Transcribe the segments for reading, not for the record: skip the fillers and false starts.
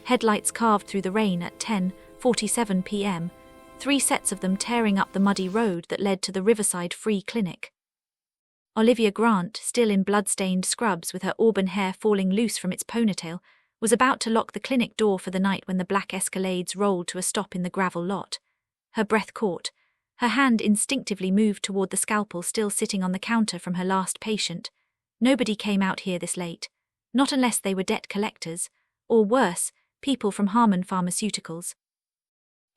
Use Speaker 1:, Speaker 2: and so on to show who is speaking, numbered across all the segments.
Speaker 1: headlights carved through the rain at 10:47 p.m., 3 sets of them tearing up the muddy road that led to the Riverside Free Clinic. Olivia Grant, still in blood-stained scrubs with her auburn hair falling loose from its ponytail, was about to lock the clinic door for the night when the black Escalades rolled to a stop in the gravel lot. Her breath caught. Her hand instinctively moved toward the scalpel still sitting on the counter from her last patient. Nobody came out here this late. Not unless they were debt collectors, or worse, people from Harmon Pharmaceuticals.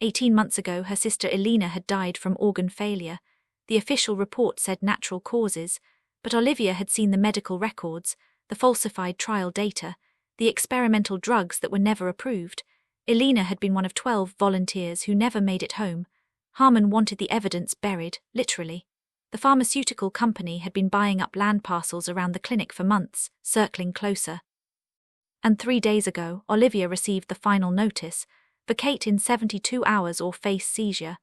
Speaker 1: 18 months ago, her sister Elena had died from organ failure. The official report said natural causes, but Olivia had seen the medical records, the falsified trial data, the experimental drugs that were never approved. Elena had been one of 12 volunteers who never made it home. Harmon wanted the evidence buried, literally. The pharmaceutical company had been buying up land parcels around the clinic for months, circling closer. And 3 days ago, Olivia received the final notice: vacate in 72 hours or face seizure.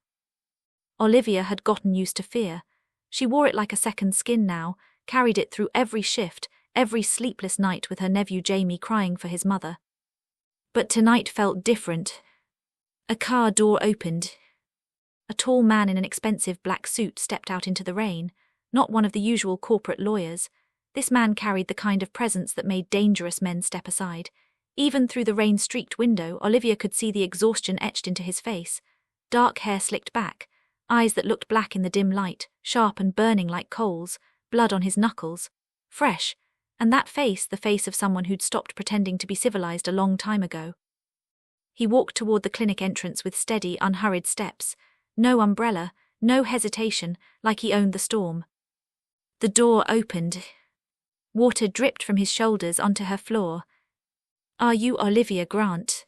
Speaker 1: Olivia had gotten used to fear. She wore it like a second skin now, carried it through every shift, every sleepless night with her nephew Jamie crying for his mother. But tonight felt different. A car door opened. A tall man in an expensive black suit stepped out into the rain, not one of the usual corporate lawyers. This man carried the kind of presence that made dangerous men step aside. Even through the rain-streaked window, Olivia could see the exhaustion etched into his face. Dark hair slicked back, eyes that looked black in the dim light, sharp and burning like coals, blood on his knuckles. Fresh. And that face, the face of someone who'd stopped pretending to be civilized a long time ago. He walked toward the clinic entrance with steady, unhurried steps. No umbrella, no hesitation, like he owned the storm. The door opened. Water dripped from his shoulders onto her floor. "Are you Olivia Grant?"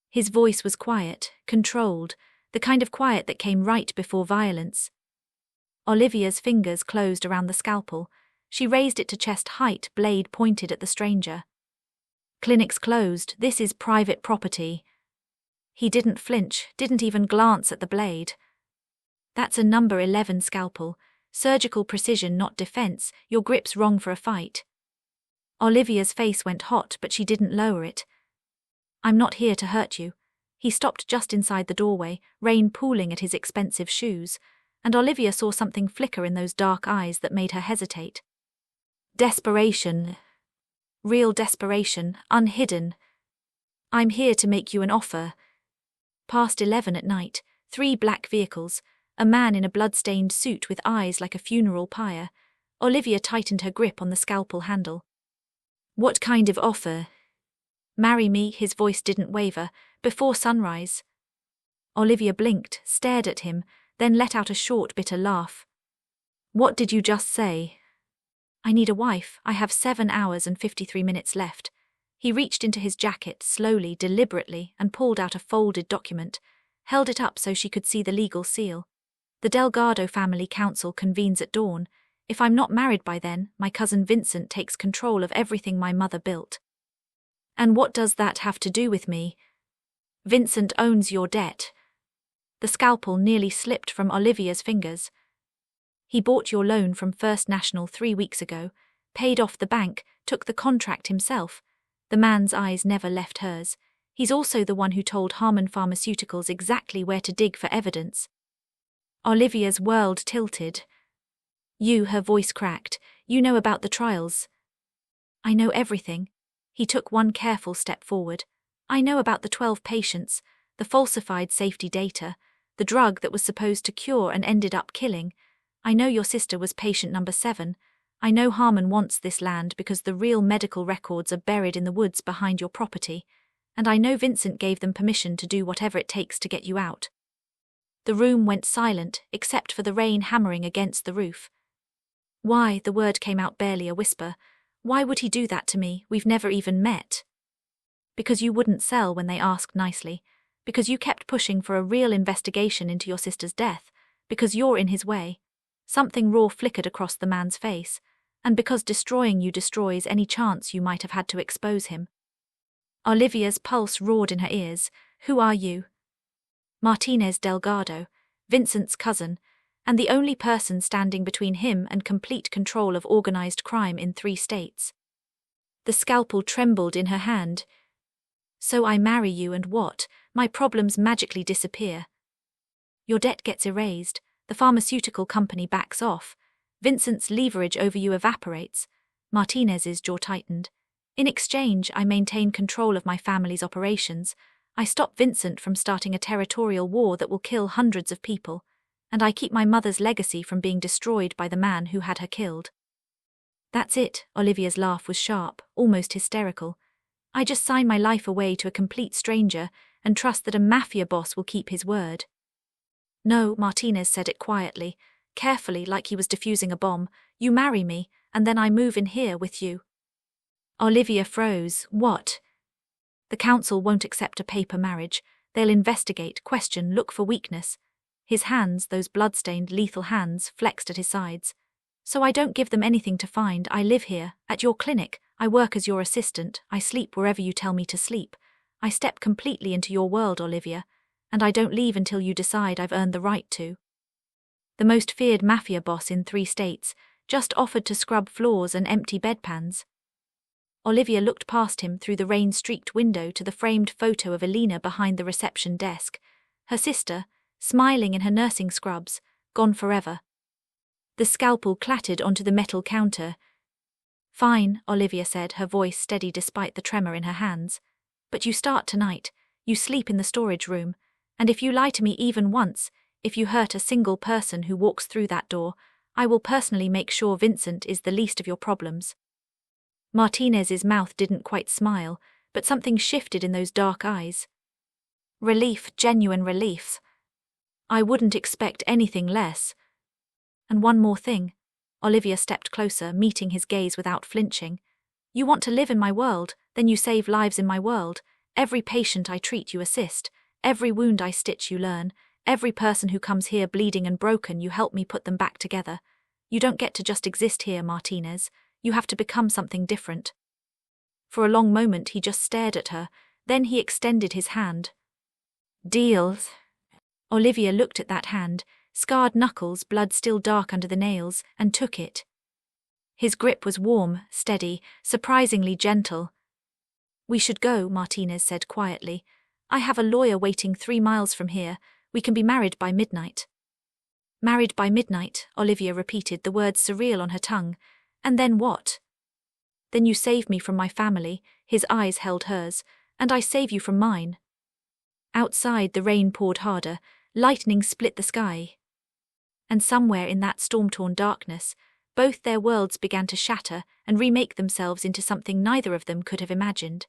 Speaker 1: His voice was quiet, controlled, the kind of quiet that came right before violence. Olivia's fingers closed around the scalpel. She raised it to chest height, blade pointed at the stranger. "Clinic's closed. This is private property." He didn't flinch, didn't even glance at the blade. "That's a number 11 scalpel. Surgical precision, not defense. Your grip's wrong for a fight." Olivia's face went hot, but she didn't lower it. "I'm not here to hurt you." He stopped just inside the doorway, rain pooling at his expensive shoes, and Olivia saw something flicker in those dark eyes that made her hesitate. Desperation. Real desperation, unhidden. "I'm here to make you an offer." Past 11 at night, 3 black vehicles, a man in a blood-stained suit with eyes like a funeral pyre. Olivia tightened her grip on the scalpel handle. "What kind of offer?" "Marry me," his voice didn't waver, "before sunrise." Olivia blinked, stared at him, then let out a short, bitter laugh. "What did you just say?" "I need a wife. I have 7 hours and 53 minutes left." He reached into his jacket, slowly, deliberately, and pulled out a folded document, held it up so she could see the legal seal. "The Delgado Family Council convenes at dawn. If I'm not married by then, my cousin Vincent takes control of everything my mother built." "And what does that have to do with me?" "Vincent owns your debt." The scalpel nearly slipped from Olivia's fingers. "He bought your loan from First National 3 weeks ago, paid off the bank, took the contract himself." The man's eyes never left hers. "He's also the one who told Harmon Pharmaceuticals exactly where to dig for evidence." Olivia's world tilted. "You," her voice cracked, "you know about the trials." "I know everything." He took one careful step forward. "I know about the 12 patients, the falsified safety data, the drug that was supposed to cure and ended up killing. I know your sister was patient number 7. I know Harmon wants this land because the real medical records are buried in the woods behind your property, and I know Vincent gave them permission to do whatever it takes to get you out." The room went silent, except for the rain hammering against the roof. "Why?" The word came out barely a whisper. "Why would he do that to me? We've never even met." "Because you wouldn't sell when they asked nicely. Because you kept pushing for a real investigation into your sister's death. Because you're in his way." Something raw flickered across the man's face. "And because destroying you destroys any chance you might have had to expose him." Olivia's pulse roared in her ears. "Who are you?" "Martinez Delgado, Vincent's cousin, and the only person standing between him and complete control of organized crime in 3 states. The scalpel trembled in her hand. So I marry you and what? My problems magically disappear. Your debt gets erased, the pharmaceutical company backs off, Vincent's leverage over you evaporates. Martinez's jaw tightened. In exchange, I maintain control of my family's operations. I stop Vincent from starting a territorial war that will kill hundreds of people, and I keep my mother's legacy from being destroyed by the man who had her killed. That's it, Olivia's laugh was sharp, almost hysterical. I just sign my life away to a complete stranger and trust that a mafia boss will keep his word. No, Martinez said it quietly, carefully like he was defusing a bomb. You marry me, and then I move in here with you. Olivia froze. What? The council won't accept a paper marriage. They'll investigate, question, look for weakness. His hands, those blood-stained, lethal hands, flexed at his sides. So I don't give them anything to find. I live here, at your clinic. I work as your assistant. I sleep wherever you tell me to sleep. I step completely into your world, Olivia, and I don't leave until you decide I've earned the right to. The most feared mafia boss in 3 states just offered to scrub floors and empty bedpans. Olivia looked past him through the rain-streaked window to the framed photo of Elena behind the reception desk, her sister, smiling in her nursing scrubs, gone forever. The scalpel clattered onto the metal counter. Fine, Olivia said, her voice steady despite the tremor in her hands. But you start tonight. You sleep in the storage room. And if you lie to me even once, if you hurt a single person who walks through that door, I will personally make sure Vincent is the least of your problems. Martinez's mouth didn't quite smile, but something shifted in those dark eyes. Relief, genuine relief. I wouldn't expect anything less. And one more thing. Olivia stepped closer, meeting his gaze without flinching. You want to live in my world, then you save lives in my world. Every patient I treat you assist. Every wound I stitch you learn. Every person who comes here bleeding and broken you help me put them back together. You don't get to just exist here, Martinez. You have to become something different. For a long moment he just stared at her, then he extended his hand. Deals. Olivia looked at that hand, scarred knuckles, blood still dark under the nails, and took it. His grip was warm, steady, surprisingly gentle. We should go, Martinez said quietly. I have a lawyer waiting 3 miles from here. We can be married by midnight. Married by midnight, Olivia repeated, the words surreal on her tongue. And then what? Then you save me from my family, his eyes held hers, and I save you from mine. Outside the rain poured harder, lightning split the sky. And somewhere in that storm-torn darkness, both their worlds began to shatter and remake themselves into something neither of them could have imagined.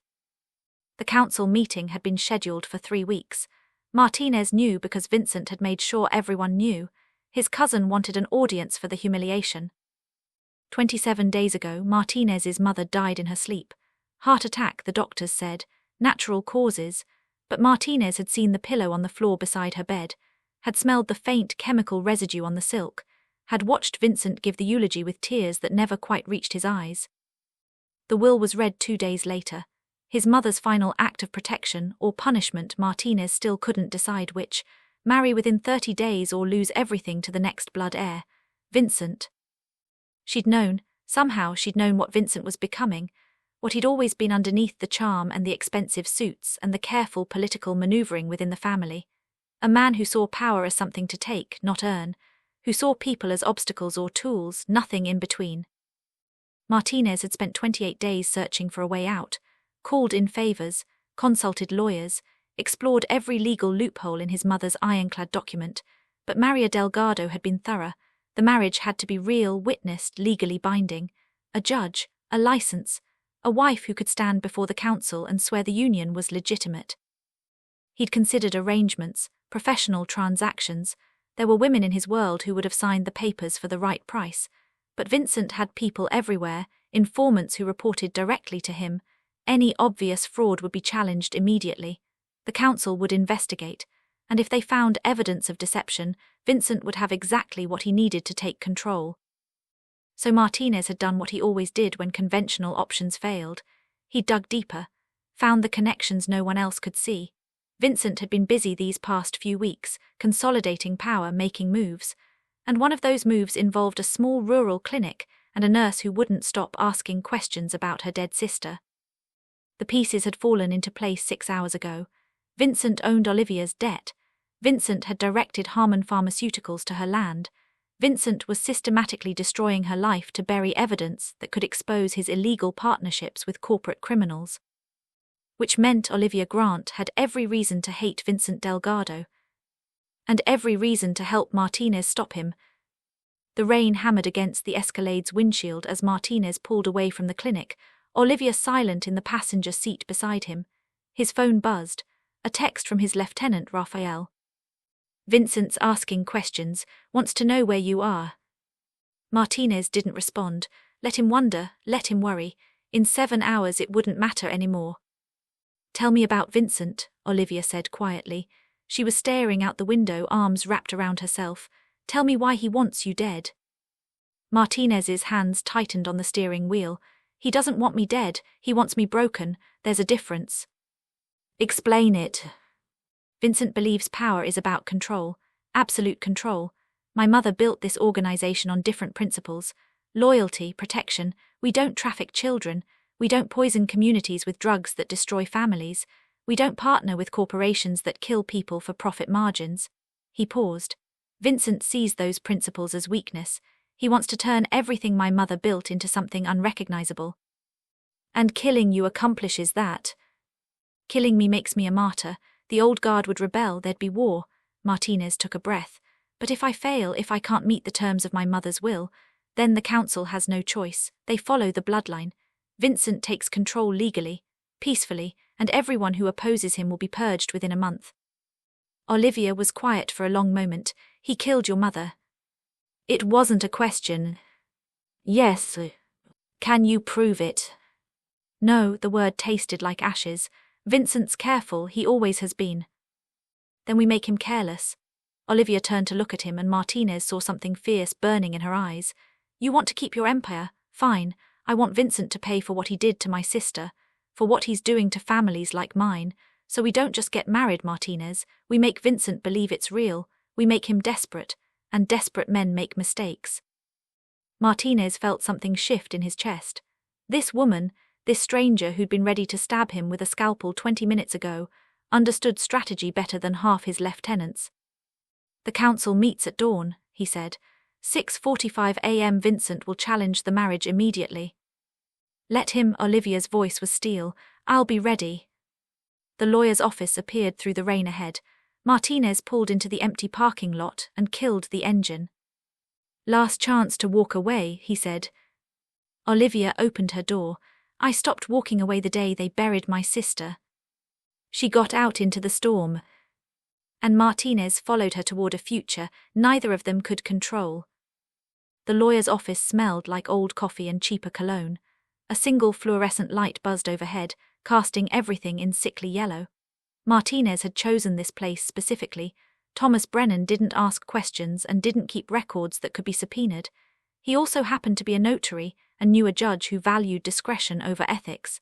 Speaker 1: The council meeting had been scheduled for 3 weeks. Martinez knew because Vincent had made sure everyone knew. His cousin wanted an audience for the humiliation. 27 days ago, Martinez's mother died in her sleep. Heart attack, the doctors said. Natural causes. But Martinez had seen the pillow on the floor beside her bed, had smelled the faint chemical residue on the silk, had watched Vincent give the eulogy with tears that never quite reached his eyes. The will was read 2 days later. His mother's final act of protection or punishment, Martinez still couldn't decide which. Marry within 30 days or lose everything to the next blood heir. Vincent. She'd known, somehow she'd known what Vincent was becoming, what he'd always been underneath the charm and the expensive suits and the careful political maneuvering within the family. A man who saw power as something to take, not earn, who saw people as obstacles or tools, nothing in between. Martinez had spent 28 days searching for a way out, called in favors, consulted lawyers, explored every legal loophole in his mother's ironclad document, but Maria Delgado had been thorough. The marriage had to be real, witnessed, legally binding. A judge, a license, a wife who could stand before the council and swear the union was legitimate. He'd considered arrangements, professional transactions. There were women in his world who would have signed the papers for the right price. But Vincent had people everywhere, informants who reported directly to him. Any obvious fraud would be challenged immediately. The council would investigate, and if they found evidence of deception, Vincent would have exactly what he needed to take control. So Martinez had done what he always did when conventional options failed. He dug deeper, found the connections no one else could see. Vincent had been busy these past few weeks, consolidating power, making moves, and one of those moves involved a small rural clinic and a nurse who wouldn't stop asking questions about her dead sister. The The pieces had fallen into place 6 hours ago. Vincent owned Olivia's debt. Vincent had directed Harmon Pharmaceuticals to her land. Vincent was systematically destroying her life to bury evidence that could expose his illegal partnerships with corporate criminals. Which meant Olivia Grant had every reason to hate Vincent Delgado. And every reason to help Martinez stop him. The rain hammered against the Escalade's windshield as Martinez pulled away from the clinic, Olivia silent in the passenger seat beside him. His phone buzzed, a text from his lieutenant Raphael. Vincent's asking questions, wants to know where you are. Martinez didn't respond. Let him wonder, let him worry. In 7 hours it wouldn't matter anymore. Tell me about Vincent, Olivia said quietly. She was staring out the window, arms wrapped around herself. Tell me why he wants you dead. Martinez's hands tightened on the steering wheel. He doesn't want me dead, he wants me broken. There's a difference. Explain it. Vincent believes power is about control, absolute control. My mother built this organization on different principles. Loyalty, protection. We don't traffic children. We don't poison communities with drugs that destroy families. We don't partner with corporations that kill people for profit margins. He paused. Vincent sees those principles as weakness. He wants to turn everything my mother built into something unrecognizable. And killing you accomplishes that. Killing me makes me a martyr. The old guard would rebel, there'd be war. Martinez took a breath. But if I fail, if I can't meet the terms of my mother's will, then the council has no choice. They follow the bloodline. Vincent takes control legally, peacefully, and everyone who opposes him will be purged within a month. Olivia was quiet for a long moment. He killed your mother. It wasn't a question. Yes. Can you prove it? No, the word tasted like ashes. Vincent's careful, he always has been. Then we make him careless. Olivia turned to look at him and Martinez saw something fierce burning in her eyes. You want to keep your empire? Fine. I want Vincent to pay for what he did to my sister, for what he's doing to families like mine. So we don't just get married, Martinez. We make Vincent believe it's real. We make him desperate, and desperate men make mistakes. Martinez felt something shift in his chest. This woman, this stranger who'd been ready to stab him with a scalpel 20 minutes ago, understood strategy better than half his lieutenants. The council meets at dawn, he said. 6:45 a.m. Vincent will challenge the marriage immediately. Let him, Olivia's voice was steel. I'll be ready. The lawyer's office appeared through the rain ahead. Martinez pulled into the empty parking lot and killed the engine. Last chance to walk away, he said. Olivia opened her door. I stopped walking away the day they buried my sister. She got out into the storm. And Martinez followed her toward a future neither of them could control. The lawyer's office smelled like old coffee and cheaper cologne. A single fluorescent light buzzed overhead, casting everything in sickly yellow. Martinez had chosen this place specifically. Thomas Brennan didn't ask questions and didn't keep records that could be subpoenaed. He also happened to be a notary and knew a judge who valued discretion over ethics.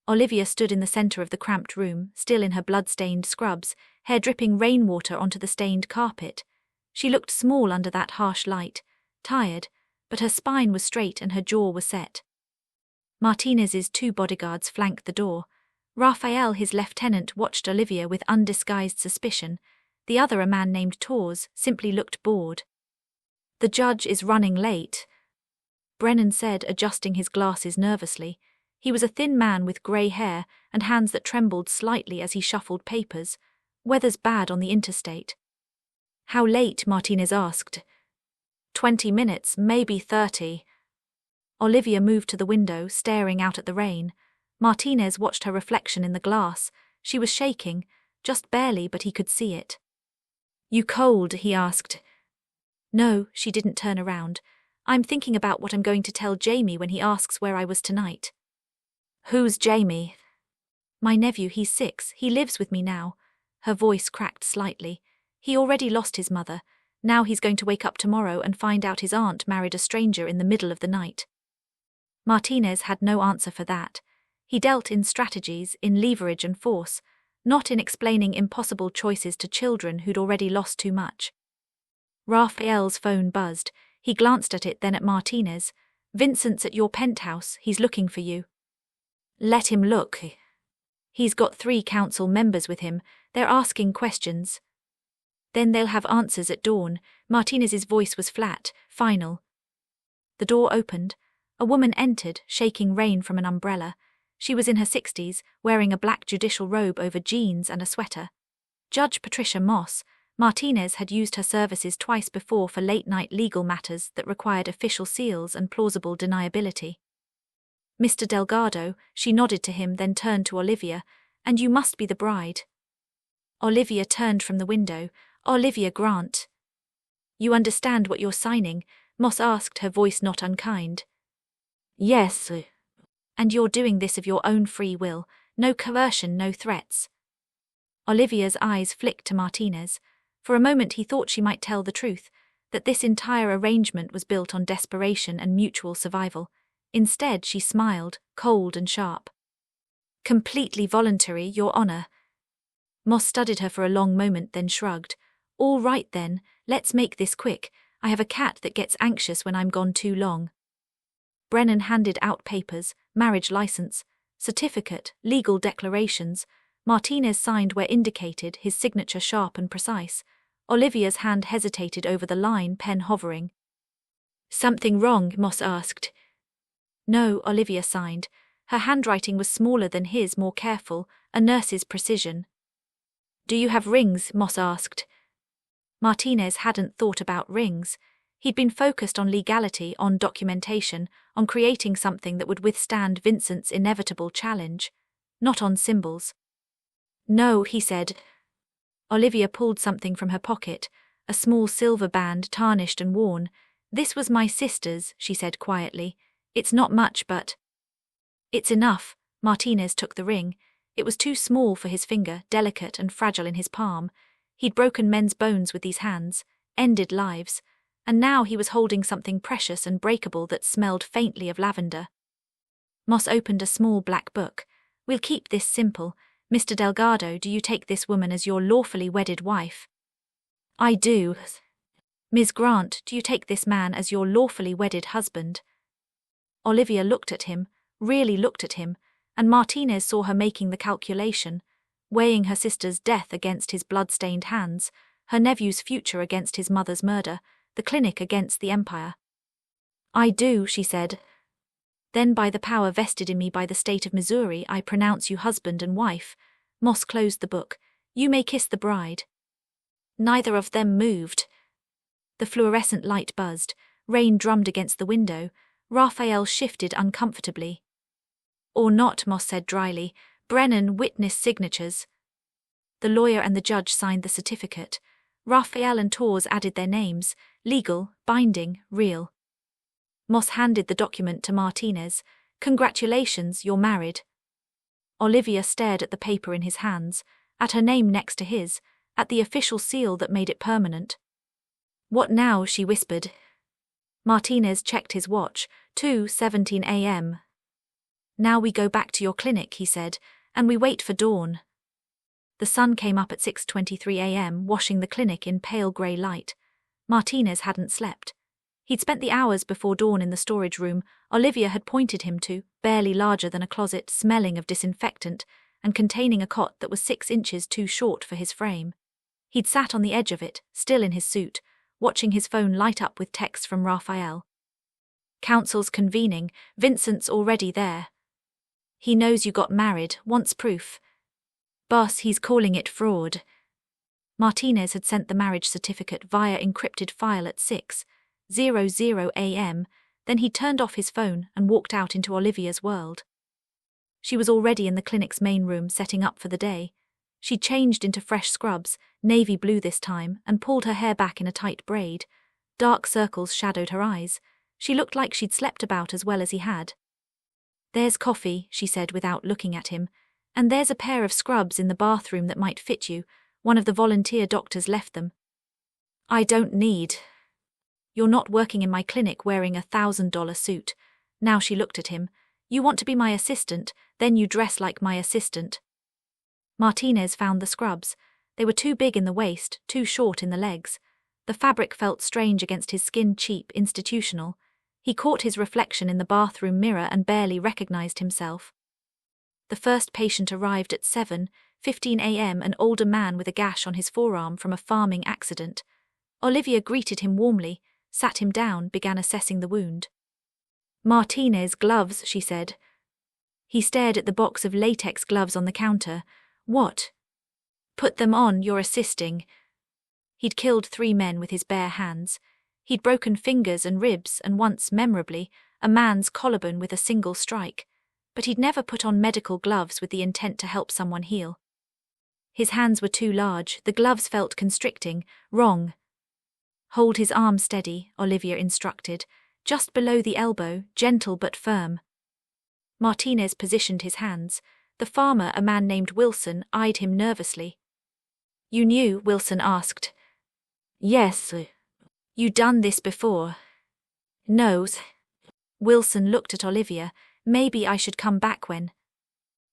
Speaker 1: Olivia stood in the center of the cramped room, still in her blood-stained scrubs, hair dripping rainwater onto the stained carpet. She looked small under that harsh light, tired, but her spine was straight and her jaw was set. Martinez's 2 bodyguards flanked the door. Raphael, his lieutenant, watched Olivia with undisguised suspicion. The other, a man named Torres, simply looked bored. The judge is running late, Brennan said, adjusting his glasses nervously. He was a thin man with grey hair and hands that trembled slightly as he shuffled papers. Weather's bad on the interstate. How late? Martinez asked. 20 minutes, maybe 30. Olivia moved to the window, staring out at the rain. Martinez watched her reflection in the glass. She was shaking, just barely, but he could see it. You cold? He asked. No, she didn't turn around. I'm thinking about what I'm going to tell Jamie when he asks where I was tonight. Who's Jamie? My nephew, he's 6, he lives with me now. Her voice cracked slightly. He already lost his mother. Now he's going to wake up tomorrow and find out his aunt married a stranger in the middle of the night. Martinez had no answer for that. He dealt in strategies, in leverage and force, not in explaining impossible choices to children who'd already lost too much. Raphael's phone buzzed. He glanced at it, then at Martinez. Vincent's at your penthouse, he's looking for you. Let him look. He's got 3 council members with him. They're asking questions. Then they'll have answers at dawn. Martinez's voice was flat, final. The door opened. A woman entered, shaking rain from an umbrella. She was in her 60s, wearing a black judicial robe over jeans and a sweater. Judge Patricia Moss. Martinez had used her services twice before for late-night legal matters that required official seals and plausible deniability. Mr. Delgado, she nodded to him, then turned to Olivia. And you must be the bride. Olivia turned from the window. Olivia Grant. You understand what you're signing? Moss asked, her voice not unkind. Yes. And you're doing this of your own free will, no coercion, no threats. Olivia's eyes flicked to Martinez. For a moment he thought she might tell the truth, that this entire arrangement was built on desperation and mutual survival. Instead, she smiled, cold and sharp. Completely voluntary, Your Honor. Moss studied her for a long moment, then shrugged. All right then, let's make this quick. I have a cat that gets anxious when I'm gone too long. Brennan handed out papers, marriage license, certificate, legal declarations. Martinez signed where indicated, his signature sharp and precise. Olivia's hand hesitated over the line, pen hovering. Something wrong? Moss asked. No, Olivia signed. Her handwriting was smaller than his, more careful, a nurse's precision. Do you have rings? Moss asked. Martinez hadn't thought about rings. He'd been focused on legality, on documentation, on creating something that would withstand Vincent's inevitable challenge, not on symbols. No, he said. Olivia pulled something from her pocket, a small silver band, tarnished and worn. This was my sister's, she said quietly. It's not much, but... It's enough. Martinez took the ring. It was too small for his finger, delicate and fragile in his palm. He'd broken men's bones with these hands, ended lives, and now he was holding something precious and breakable that smelled faintly of lavender. Moss opened a small black book. We'll keep this simple. Mr. Delgado, do you take this woman as your lawfully wedded wife? I do. Ms. Grant, do you take this man as your lawfully wedded husband? Olivia looked at him, really looked at him, and Martinez saw her making the calculation, weighing her sister's death against his blood-stained hands, her nephew's future against his mother's murder, the clinic against the empire. I do, she said. Then by the power vested in me by the state of Missouri, I pronounce you husband and wife. Moss closed the book. You may kiss the bride. Neither of them moved. The fluorescent light buzzed. Rain drummed against the window. Raphael shifted uncomfortably. Or not, Moss said dryly. Brennan, witness signatures. The lawyer and the judge signed the certificate. Raphael and Torres added their names. Legal, binding, real. Moss handed the document to Martinez. Congratulations, you're married. Olivia stared at the paper in his hands, at her name next to his, at the official seal that made it permanent. What now? She whispered. Martinez checked his watch. 2:17 a.m. Now we go back to your clinic, he said, and we wait for dawn. The sun came up at 6:23 a.m., washing the clinic in pale grey light. Martinez hadn't slept. He'd spent the hours before dawn in the storage room Olivia had pointed him to, barely larger than a closet, smelling of disinfectant, and containing a cot that was 6 inches too short for his frame. He'd sat on the edge of it, still in his suit, watching his phone light up with texts from Raphael. Council's convening, Vincent's already there. He knows you got married, wants proof. Boss, he's calling it fraud. Martinez had sent the marriage certificate via encrypted file at 6:00 a.m., then he turned off his phone and walked out into Olivia's world. She was already in the clinic's main room setting up for the day. She changed into fresh scrubs, navy blue this time, and pulled her hair back in a tight braid. Dark circles shadowed her eyes. She looked like she'd slept about as well as he had. There's coffee, she said without looking at him, and there's a pair of scrubs in the bathroom that might fit you. One of the volunteer doctors left them. I don't need. You're not working in my clinic wearing a $1,000 suit. Now she looked at him. You want to be my assistant, then you dress like my assistant. Martinez found the scrubs. They were too big in the waist, too short in the legs. The fabric felt strange against his skin, cheap, institutional. He caught his reflection in the bathroom mirror and barely recognized himself. The first patient arrived at 7:15 a.m., an older man with a gash on his forearm from a farming accident. Olivia greeted him warmly, sat him down, began assessing the wound. "Martinez, gloves," she said. He stared at the box of latex gloves on the counter. "What?" "Put them on, you're assisting." He'd killed 3 men with his bare hands. He'd broken fingers and ribs and once, memorably, a man's collarbone with a single strike. But he'd never put on medical gloves with the intent to help someone heal. His hands were too large, the gloves felt constricting. Wrong. "Hold his arm steady," Olivia instructed. "Just below the elbow, gentle but firm." Martinez positioned his hands. The farmer, a man named Wilson, eyed him nervously. "You knew?" Wilson asked. "Yes." "You done this before?" "No." Wilson looked at Olivia. "Maybe I should come back when—"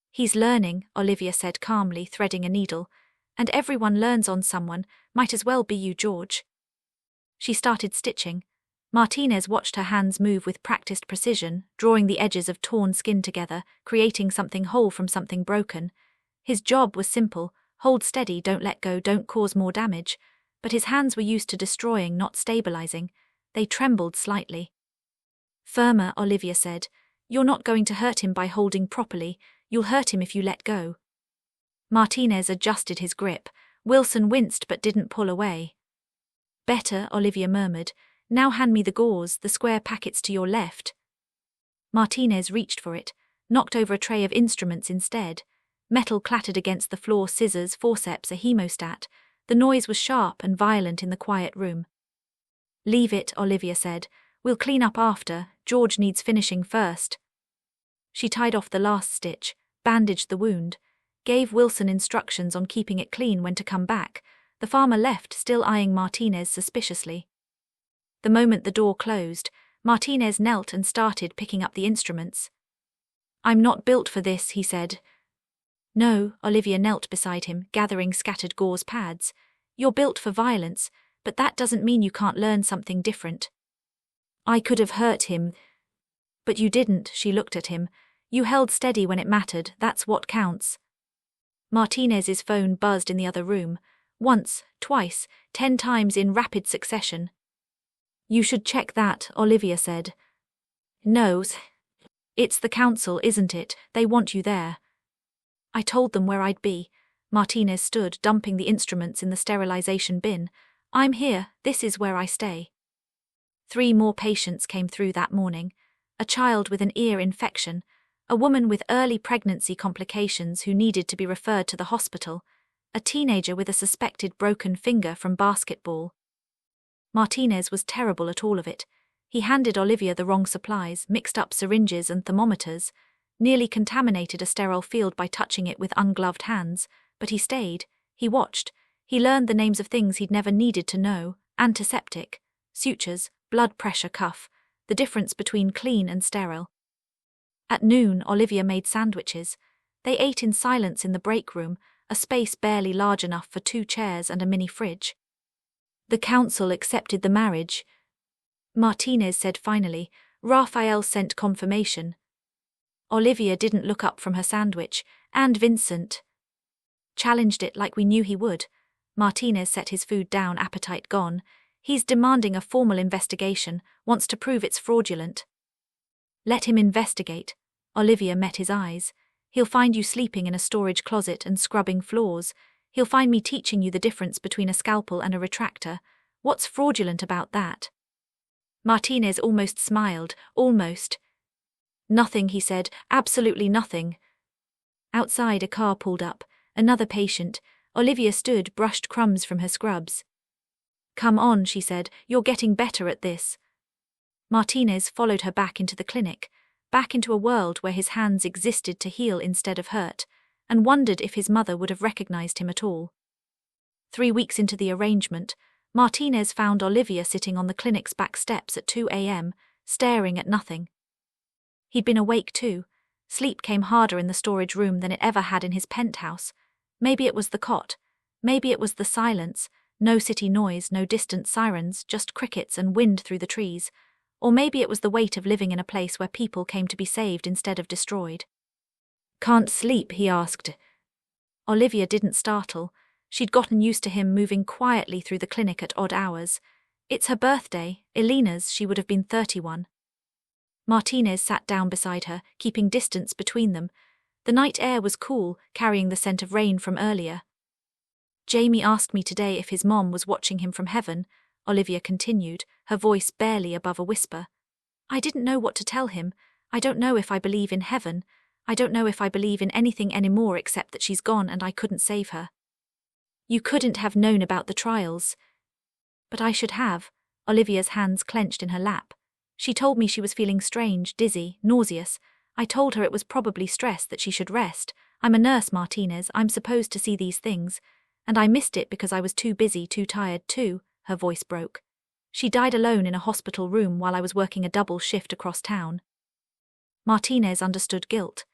Speaker 1: "He's learning," Olivia said calmly, threading a needle. "And everyone learns on someone, might as well be you, George." She started stitching. Martinez watched her hands move with practiced precision, drawing the edges of torn skin together, creating something whole from something broken. His job was simple: hold steady, don't let go, don't cause more damage. But his hands were used to destroying, not stabilizing. They trembled slightly. "Firmer," Olivia said. "You're not going to hurt him by holding properly. You'll hurt him if you let go." Martinez adjusted his grip. Wilson winced but didn't pull away. "Better," Olivia murmured. "Now hand me the gauze, the square packets to your left." Martinez reached for it, knocked over a tray of instruments instead. Metal clattered against the floor, scissors, forceps, a hemostat. The noise was sharp and violent in the quiet room. "Leave it," Olivia said. "We'll clean up after. George needs finishing first." She tied off the last stitch, bandaged the wound, gave Wilson instructions on keeping it clean when to come back. The farmer left, still eyeing Martinez suspiciously. The moment the door closed, Martinez knelt and started picking up the instruments. "I'm not built for this," he said. "No," Olivia knelt beside him, gathering scattered gauze pads. "You're built for violence, but that doesn't mean you can't learn something different." "I could have hurt him." "But you didn't," she looked at him. "You held steady when it mattered, that's what counts." Martinez's phone buzzed in the other room. Once, twice, 10 times in rapid succession. "You should check that," Olivia said. "No. It's the council, isn't it? They want you there." "I told them where I'd be." Martinez stood, dumping the instruments in the sterilization bin. "I'm here, this is where I stay." 3 more patients came through that morning. A child with an ear infection, a woman with early pregnancy complications who needed to be referred to the hospital, a teenager with a suspected broken finger from basketball. Martinez was terrible at all of it. He handed Olivia the wrong supplies, mixed up syringes and thermometers, nearly contaminated a sterile field by touching it with ungloved hands, but he stayed, he watched, he learned the names of things he'd never needed to know: antiseptic, sutures, blood pressure cuff, the difference between clean and sterile. At noon, Olivia made sandwiches. They ate in silence in the break room, a space barely large enough for 2 chairs and a mini fridge. "The council accepted the marriage," Martinez said finally. "Raphael sent confirmation." Olivia didn't look up from her sandwich. "And Vincent challenged it like we knew he would." Martinez set his food down, appetite gone. "He's demanding a formal investigation, wants to prove it's fraudulent." "Let him investigate." Olivia met his eyes. "He'll find you sleeping in a storage closet and scrubbing floors. He'll find me teaching you the difference between a scalpel and a retractor. What's fraudulent about that?" Martinez almost smiled. "Almost." "Nothing," he said. "Absolutely nothing." Outside, a car pulled up. Another patient. Olivia stood, brushed crumbs from her scrubs. "Come on," she said. "You're getting better at this." Martinez followed her back into the clinic, back into a world where his hands existed to heal instead of hurt, and wondered if his mother would have recognized him at all. 3 weeks into the arrangement, Martinez found Olivia sitting on the clinic's back steps at 2 a.m., staring at nothing. He'd been awake too. Sleep came harder in the storage room than it ever had in his penthouse. Maybe it was the cot. Maybe it was the silence. No city noise, no distant sirens, just crickets and wind through the trees. Or maybe it was the weight of living in a place where people came to be saved instead of destroyed. Can't sleep, he asked. Olivia didn't startle. She'd gotten used to him moving quietly through the clinic at odd hours. It's her birthday, Elena's. She would have been 31. Martinez sat down beside her, keeping distance between them. The night air was cool, carrying the scent of rain from earlier. Jamie asked me today if his mom was watching him from heaven, Olivia continued, her voice barely above a whisper. I didn't know what to tell him. I don't know if I believe in heaven. I don't know if I believe in anything anymore except that she's gone and I couldn't save her. You couldn't have known about the trials. But I should have. Olivia's hands clenched in her lap. She told me she was feeling strange, dizzy, nauseous. I told her it was probably stress, that she should rest. I'm a nurse, Martinez. I'm supposed to see these things. And I missed it because I was too busy, too tired too. Her voice broke. She died alone in a hospital room while I was working a double shift across town. Martinez understood guilt.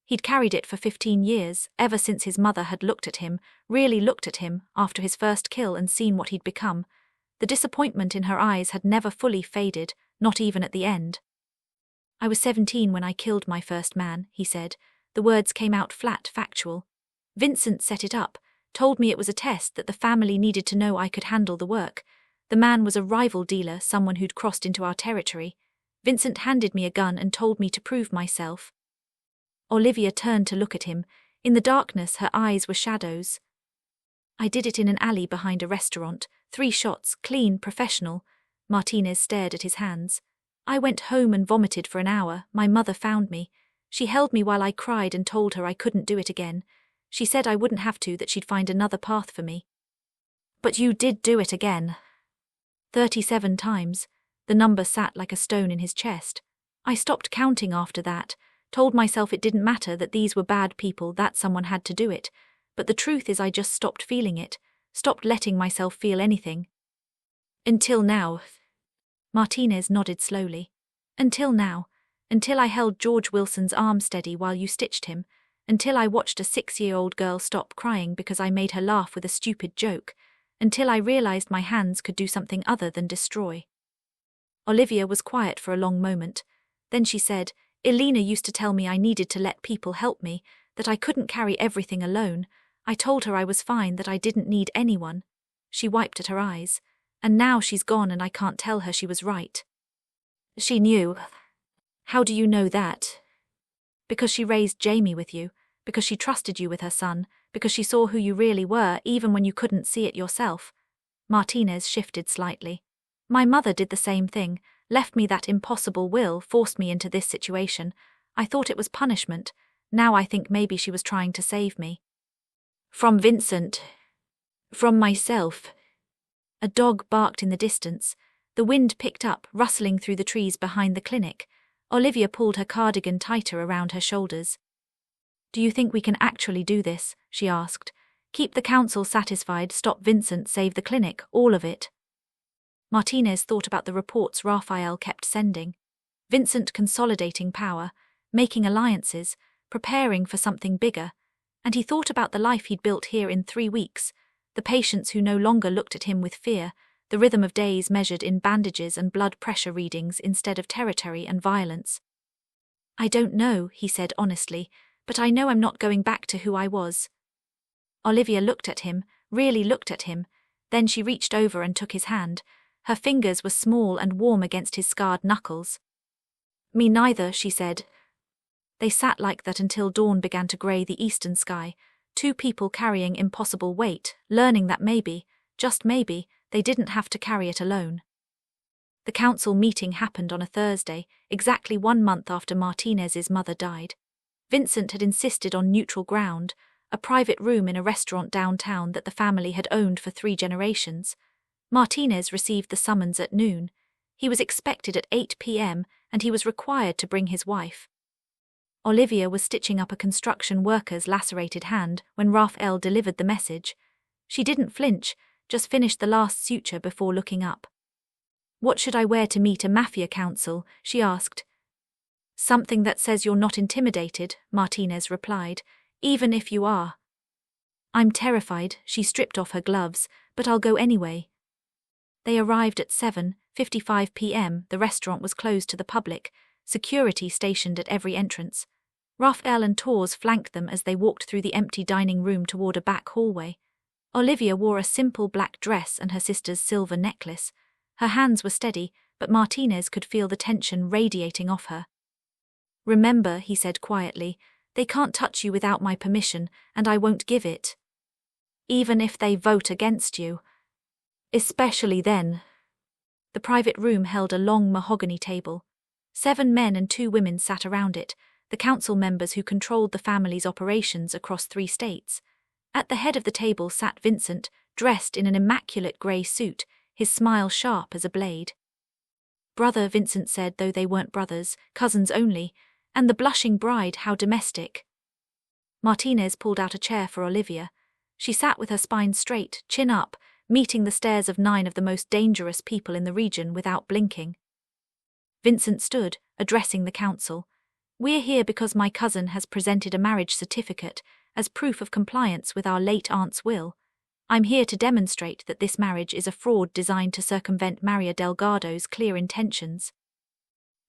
Speaker 1: He'd carried it for 15 years, ever since his mother had looked at him, really looked at him, after his first kill and seen what he'd become. The disappointment in her eyes had never fully faded, not even at the end. I was 17 when I killed my first man, he said. The words came out flat, factual. Vincent set it up, told me it was a test that the family needed to know I could handle the work. The man was a rival dealer, someone who'd crossed into our territory. Vincent handed me a gun and told me to prove myself. Olivia turned to look at him. In the darkness, her eyes were shadows. I did it in an alley behind a restaurant. 3 shots, clean, professional. Martinez stared at his hands. I went home and vomited for an hour. My mother found me. She held me while I cried and told her I couldn't do it again. She said I wouldn't have to, that she'd find another path for me. But you did do it again. 37 times. The number sat like a stone in his chest. I stopped counting after that, told myself it didn't matter, that these were bad people, that someone had to do it. But the truth is I just stopped feeling it, stopped letting myself feel anything. Until now. Martinez nodded slowly. Until now. Until I held George Wilson's arm steady while you stitched him. Until I watched a 6-year-old girl stop crying because I made her laugh with a stupid joke. Until I realized my hands could do something other than destroy. Olivia was quiet for a long moment. Then she said, Elena used to tell me I needed to let people help me, that I couldn't carry everything alone. I told her I was fine, that I didn't need anyone. She wiped at her eyes. And now she's gone and I can't tell her she was right. She knew. How do you know that? Because she raised Jamie with you, because she trusted you with her son, because she saw who you really were even when you couldn't see it yourself. Martinez shifted slightly. My mother did the same thing, left me that impossible will, forced me into this situation. I thought it was punishment. Now I think maybe she was trying to save me. From Vincent. From myself. A dog barked in the distance. The wind picked up, rustling through the trees behind the clinic. Olivia pulled her cardigan tighter around her shoulders. Do you think we can actually do this? She asked. Keep the council satisfied, stop Vincent, save the clinic, all of it. Martinez thought about the reports Raphael kept sending. Vincent consolidating power, making alliances, preparing for something bigger. And he thought about the life he'd built here in 3 weeks. The patients who no longer looked at him with fear, the rhythm of days measured in bandages and blood pressure readings instead of territory and violence. I don't know, he said honestly, but I know I'm not going back to who I was. Olivia looked at him, really looked at him. Then she reached over and took his hand. Her fingers were small and warm against his scarred knuckles. Me neither, she said. They sat like that until dawn began to grey the eastern sky. 2 people carrying impossible weight, learning that maybe, just maybe, they didn't have to carry it alone. The council meeting happened on a Thursday, exactly 1 month after Martinez's mother died. Vincent had insisted on neutral ground, a private room in a restaurant downtown that the family had owned for 3 generations. Martinez received the summons at noon. He was expected at 8 p.m. and he was required to bring his wife. Olivia was stitching up a construction worker's lacerated hand when Raphael delivered the message. She didn't flinch, just finished the last suture before looking up. What should I wear to meet a Mafia council? She asked. Something that says you're not intimidated, Martinez replied, even if you are. I'm terrified, she stripped off her gloves, but I'll go anyway. They arrived at 7:55 p.m. The restaurant was closed to the public, security stationed at every entrance. Raphael and Tors flanked them as they walked through the empty dining room toward a back hallway. Olivia wore a simple black dress and her sister's silver necklace. Her hands were steady, but Martinez could feel the tension radiating off her. "Remember," he said quietly, "they can't touch you without my permission, and I won't give it. Even if they vote against you. Especially then." The private room held a long mahogany table. 7 men and 2 women sat around it, the council members who controlled the family's operations across 3 states. At the head of the table sat Vincent, dressed in an immaculate grey suit, his smile sharp as a blade. "Brother," Vincent said, though they weren't brothers, cousins only, and the blushing bride, how domestic. Martinez pulled out a chair for Olivia. She sat with her spine straight, chin up, meeting the stares of 9 of the most dangerous people in the region without blinking. Vincent stood, addressing the council. "We're here because my cousin has presented a marriage certificate as proof of compliance with our late aunt's will. I'm here to demonstrate that this marriage is a fraud designed to circumvent Maria Delgado's clear intentions."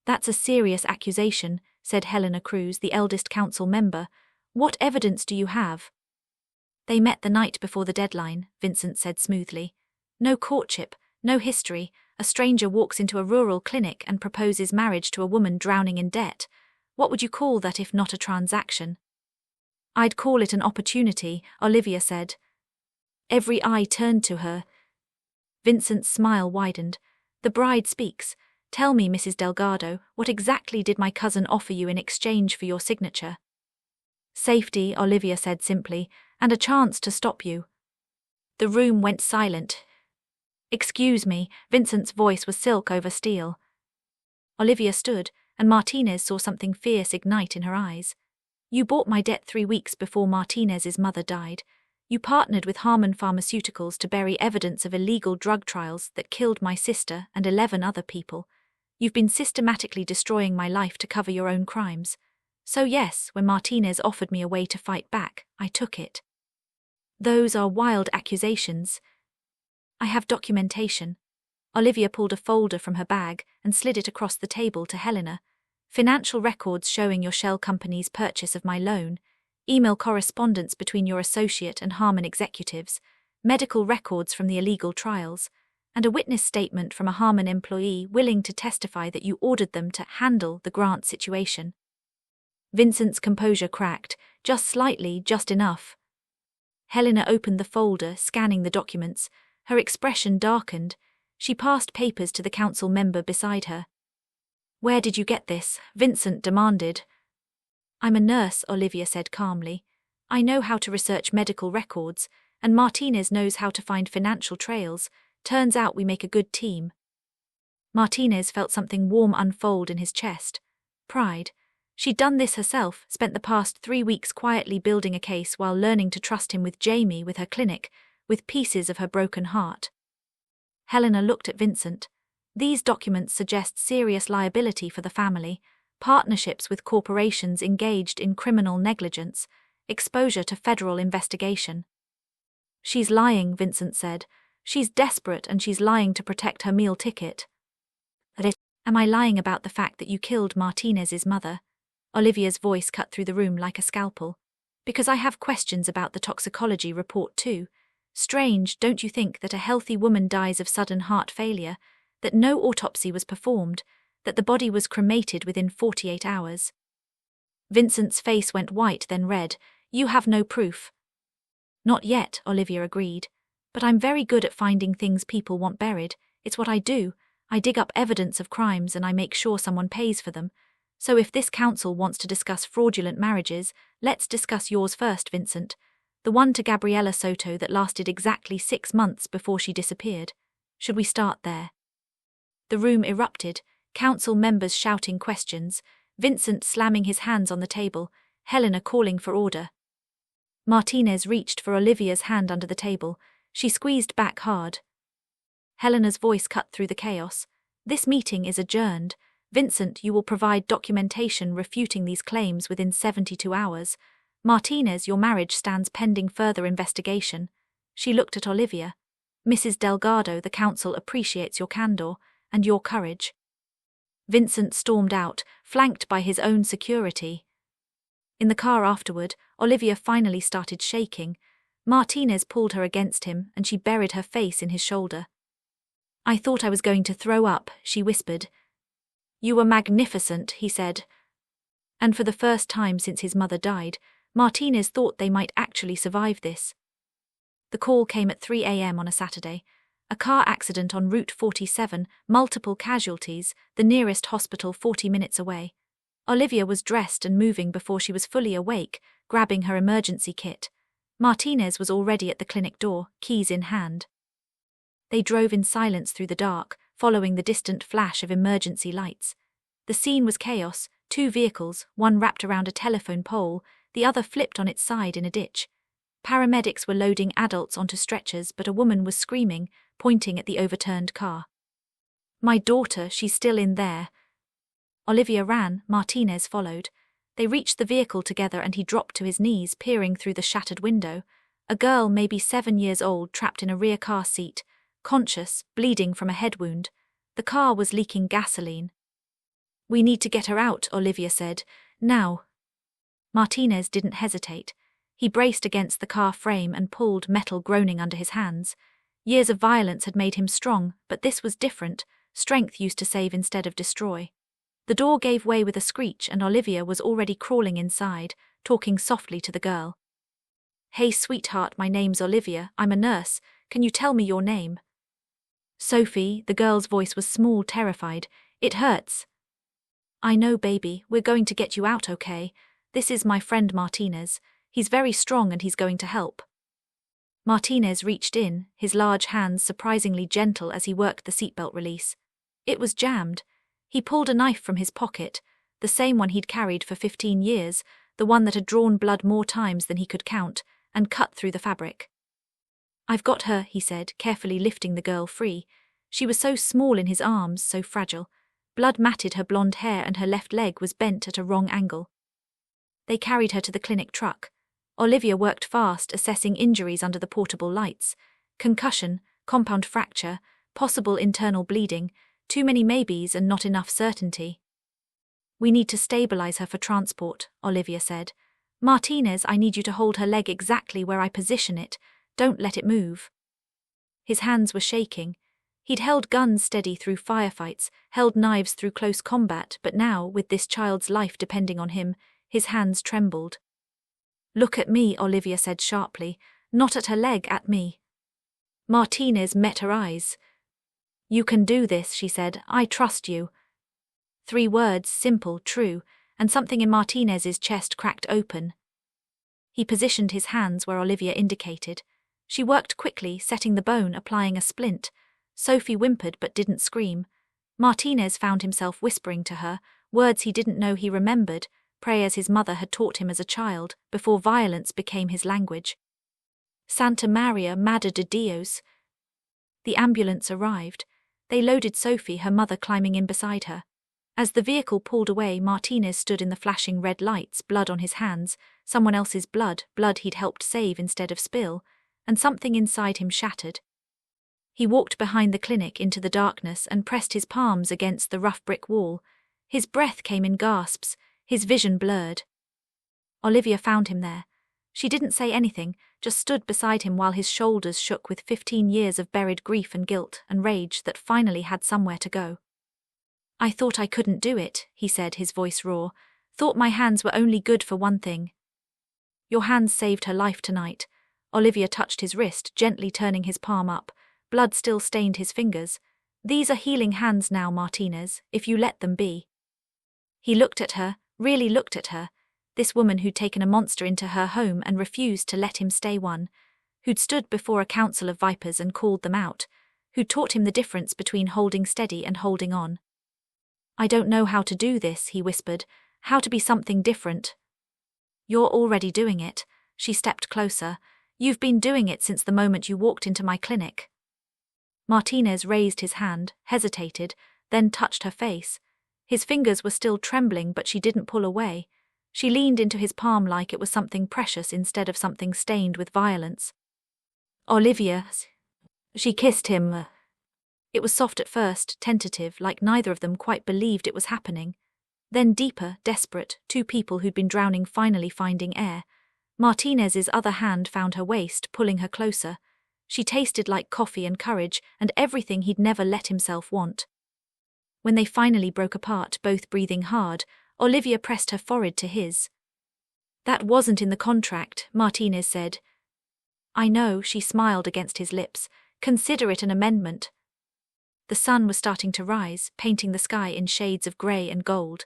Speaker 1: "That's a serious accusation," said Helena Cruz, the eldest council member. "What evidence do you have?" "They met the night before the deadline," Vincent said smoothly. "No courtship, no history. A stranger walks into a rural clinic and proposes marriage to a woman drowning in debt. What would you call that if not a transaction?" "I'd call it an opportunity," Olivia said. Every eye turned to her. Vincent's smile widened. "The bride speaks. Tell me, Mrs. Delgado, what exactly did my cousin offer you in exchange for your signature?" "Safety," Olivia said simply, "and a chance to stop you." The room went silent. "Excuse me," Vincent's voice was silk over steel. Olivia stood, and Martinez saw something fierce ignite in her eyes. "You bought my debt 3 weeks before Martinez's mother died. You partnered with Harmon Pharmaceuticals to bury evidence of illegal drug trials that killed my sister and 11 other people. You've been systematically destroying my life to cover your own crimes. So yes, when Martinez offered me a way to fight back, I took it." "Those are wild accusations." "I have documentation." Olivia pulled a folder from her bag and slid it across the table to Helena. "Financial records showing your shell company's purchase of my loan, email correspondence between your associate and Harmon executives, medical records from the illegal trials, and a witness statement from a Harmon employee willing to testify that you ordered them to handle the grant situation." Vincent's composure cracked, just slightly, just enough. Helena opened the folder, scanning the documents. Her expression darkened. She passed papers to the council member beside her. "Where did you get this?" Vincent demanded. "I'm a nurse," Olivia said calmly. "I know how to research medical records, and Martinez knows how to find financial trails. Turns out we make a good team." Martinez felt something warm unfold in his chest. Pride. She'd done this herself, spent the past 3 weeks quietly building a case while learning to trust him with Jamie, with her clinic, with pieces of her broken heart. Helena looked at Vincent. "These documents suggest serious liability for the family, partnerships with corporations engaged in criminal negligence, exposure to federal investigation." "She's lying," Vincent said. "She's desperate and she's lying to protect her meal ticket." "Am I lying about the fact that you killed Martinez's mother?" Olivia's voice cut through the room like a scalpel. "Because I have questions about the toxicology report too. Strange, don't you think, that a healthy woman dies of sudden heart failure, that no autopsy was performed, that the body was cremated within 48 hours? Vincent's face went white, then red. "You have no proof." "Not yet," Olivia agreed. "But I'm very good at finding things people want buried. It's what I do. I dig up evidence of crimes and I make sure someone pays for them. So if this council wants to discuss fraudulent marriages, let's discuss yours first, Vincent. The one to Gabriela Soto that lasted exactly 6 months before she disappeared. Should we start there?" The room erupted, council members shouting questions, Vincent slamming his hands on the table, Helena calling for order. Martinez reached for Olivia's hand under the table. She squeezed back hard. Helena's voice cut through the chaos. "This meeting is adjourned. Vincent, you will provide documentation refuting these claims within 72 hours. Martinez, your marriage stands pending further investigation." She looked at Olivia. "Mrs. Delgado, the council appreciates your candor and your courage." Vincent stormed out, flanked by his own security. In the car afterward, Olivia finally started shaking. Martinez pulled her against him, and she buried her face in his shoulder. "I thought I was going to throw up," she whispered. "You were magnificent," he said. And for the first time since his mother died, Martinez thought they might actually survive this. The call came at 3 a.m. on a Saturday. A car accident on Route 47, multiple casualties, the nearest hospital 40 minutes away. Olivia was dressed and moving before she was fully awake, grabbing her emergency kit. Martinez was already at the clinic door, keys in hand. They drove in silence through the dark, following the distant flash of emergency lights. The scene was chaos, 2 vehicles, one wrapped around a telephone pole, the other flipped on its side in a ditch. Paramedics were loading adults onto stretchers, but a woman was screaming, pointing at the overturned car. "My daughter, she's still in there." Olivia ran, Martinez followed. They reached the vehicle together and he dropped to his knees, peering through the shattered window. A girl, maybe 7 years old, trapped in a rear car seat, conscious, bleeding from a head wound. The car was leaking gasoline. "We need to get her out," Olivia said. "Now." Martinez didn't hesitate. He braced against the car frame and pulled, metal groaning under his hands. Years of violence had made him strong, but this was different. Strength used to save instead of destroy. The door gave way with a screech and Olivia was already crawling inside, talking softly to the girl. "Hey sweetheart, my name's Olivia, I'm a nurse, can you tell me your name?" "Sophie," the girl's voice was small, terrified. "It hurts." "I know, baby, we're going to get you out, okay? This is my friend Martinez. He's very strong and he's going to help." Martinez reached in, his large hands surprisingly gentle as he worked the seatbelt release. It was jammed. He pulled a knife from his pocket, the same one he'd carried for 15 years, the one that had drawn blood more times than he could count, and cut through the fabric. "I've got her," he said, carefully lifting the girl free. She was so small in his arms, so fragile. Blood matted her blonde hair and her left leg was bent at a wrong angle. They carried her to the clinic truck. Olivia worked fast, assessing injuries under the portable lights. Concussion, compound fracture, possible internal bleeding, too many maybes and not enough certainty. "We need to stabilize her for transport," Olivia said. "Martinez, I need you to hold her leg exactly where I position it. Don't let it move." His hands were shaking. He'd held guns steady through firefights, held knives through close combat, but now, with this child's life depending on him, his hands trembled. "Look at me," Olivia said sharply. "Not at her leg, at me." Martinez met her eyes. "You can do this," she said. "I trust you." 3 words, simple, true, and something in Martinez's chest cracked open. He positioned his hands where Olivia indicated. She worked quickly, setting the bone, applying a splint. Sophie whimpered but didn't scream. Martinez found himself whispering to her, words he didn't know he remembered, prayers his mother had taught him as a child, before violence became his language. "Santa Maria, Madre de Dios." The ambulance arrived. They loaded Sophie, her mother climbing in beside her. As the vehicle pulled away, Martinez stood in the flashing red lights, blood on his hands, someone else's blood, blood he'd helped save instead of spill, and something inside him shattered. He walked behind the clinic into the darkness and pressed his palms against the rough brick wall. His breath came in gasps, his vision blurred. Olivia found him there. She didn't say anything, just stood beside him while his shoulders shook with 15 years of buried grief and guilt and rage that finally had somewhere to go. "I thought I couldn't do it," he said, his voice raw. "Thought my hands were only good for one thing." "Your hands saved her life tonight." Olivia touched his wrist, gently turning his palm up. Blood still stained his fingers. "These are healing hands now, Martinez, if you let them be." He looked at her, really looked at her, this woman who'd taken a monster into her home and refused to let him stay one, who'd stood before a council of vipers and called them out, who'd taught him the difference between holding steady and holding on. "I don't know how to do this," he whispered, "how to be something different." "You're already doing it." She stepped closer. "You've been doing it since the moment you walked into my clinic." Martinez raised his hand, hesitated, then touched her face. His fingers were still trembling, but she didn't pull away. She leaned into his palm like it was something precious instead of something stained with violence. "Olivia." She kissed him. It was soft at first, tentative, like neither of them quite believed it was happening. Then deeper, desperate, two people who'd been drowning finally finding air. Martinez's other hand found her waist, pulling her closer. She tasted like coffee and courage, and everything he'd never let himself want. When they finally broke apart, both breathing hard, Olivia pressed her forehead to his. "That wasn't in the contract," Martinez said. "I know," she smiled against his lips. "Consider it an amendment." The sun was starting to rise, painting the sky in shades of grey and gold.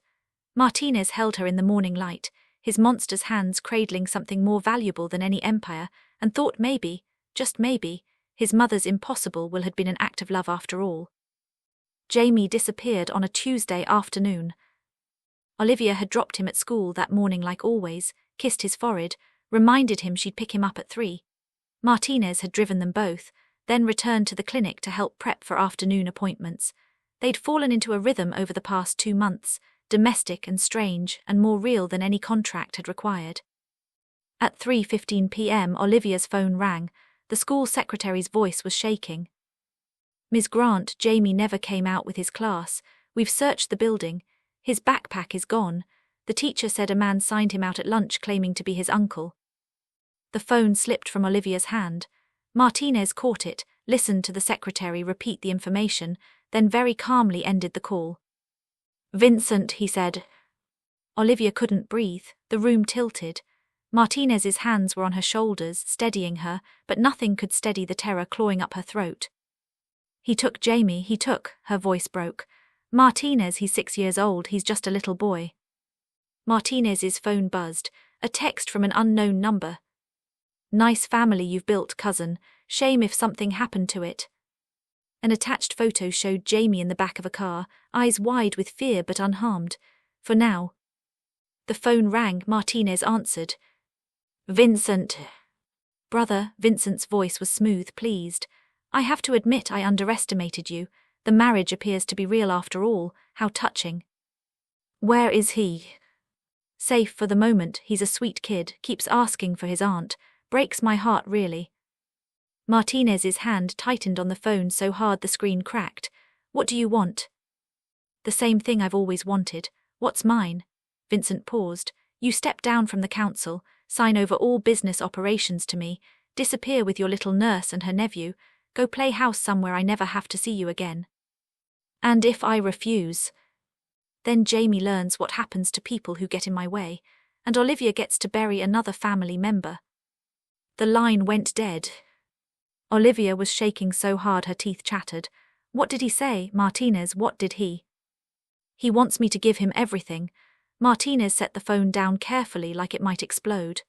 Speaker 1: Martinez held her in the morning light, his monster's hands cradling something more valuable than any empire, and thought maybe, just maybe, his mother's impossible will had been an act of love after all. Jamie disappeared on a Tuesday afternoon. Olivia had dropped him at school that morning like always, kissed his forehead, reminded him she'd pick him up at 3. Martinez had driven them both, then returned to the clinic to help prep for afternoon appointments. They'd fallen into a rhythm over the past 2 months, domestic and strange, and more real than any contract had required. At 3:15 p.m. Olivia's phone rang. The school secretary's voice was shaking. "Ms. Grant, Jamie never came out with his class. We've searched the building. His backpack is gone. The teacher said a man signed him out at lunch claiming to be his uncle." The phone slipped from Olivia's hand. Martinez caught it, listened to the secretary repeat the information, then very calmly ended the call. "Vincent," he said. Olivia couldn't breathe. The room tilted. Martinez's hands were on her shoulders, steadying her, but nothing could steady the terror clawing up her throat. "He took Jamie, he took," her voice broke. "Martinez, he's 6 years old, he's just a little boy." Martinez's phone buzzed, a text from an unknown number. "Nice family you've built, cousin. Shame if something happened to it." An attached photo showed Jamie in the back of a car, eyes wide with fear but unharmed. For now. The phone rang. Martinez answered. "Vincent." "Brother," Vincent's voice was smooth, pleased. "I have to admit I underestimated you. The marriage appears to be real after all. How touching." "Where is he?" "Safe for the moment. He's a sweet kid, keeps asking for his aunt. Breaks my heart, really." Martinez's hand tightened on the phone so hard the screen cracked. "What do you want?" "The same thing I've always wanted. What's mine?" Vincent paused. "You step down from the council, sign over all business operations to me, disappear with your little nurse and her nephew, go play house somewhere I never have to see you again." "And if I refuse?" "Then Jamie learns what happens to people who get in my way, and Olivia gets to bury another family member." The line went dead. Olivia was shaking so hard her teeth chattered. "What did he say, Martinez? What did he?" "He wants me to give him everything." Martinez set the phone down carefully like it might explode.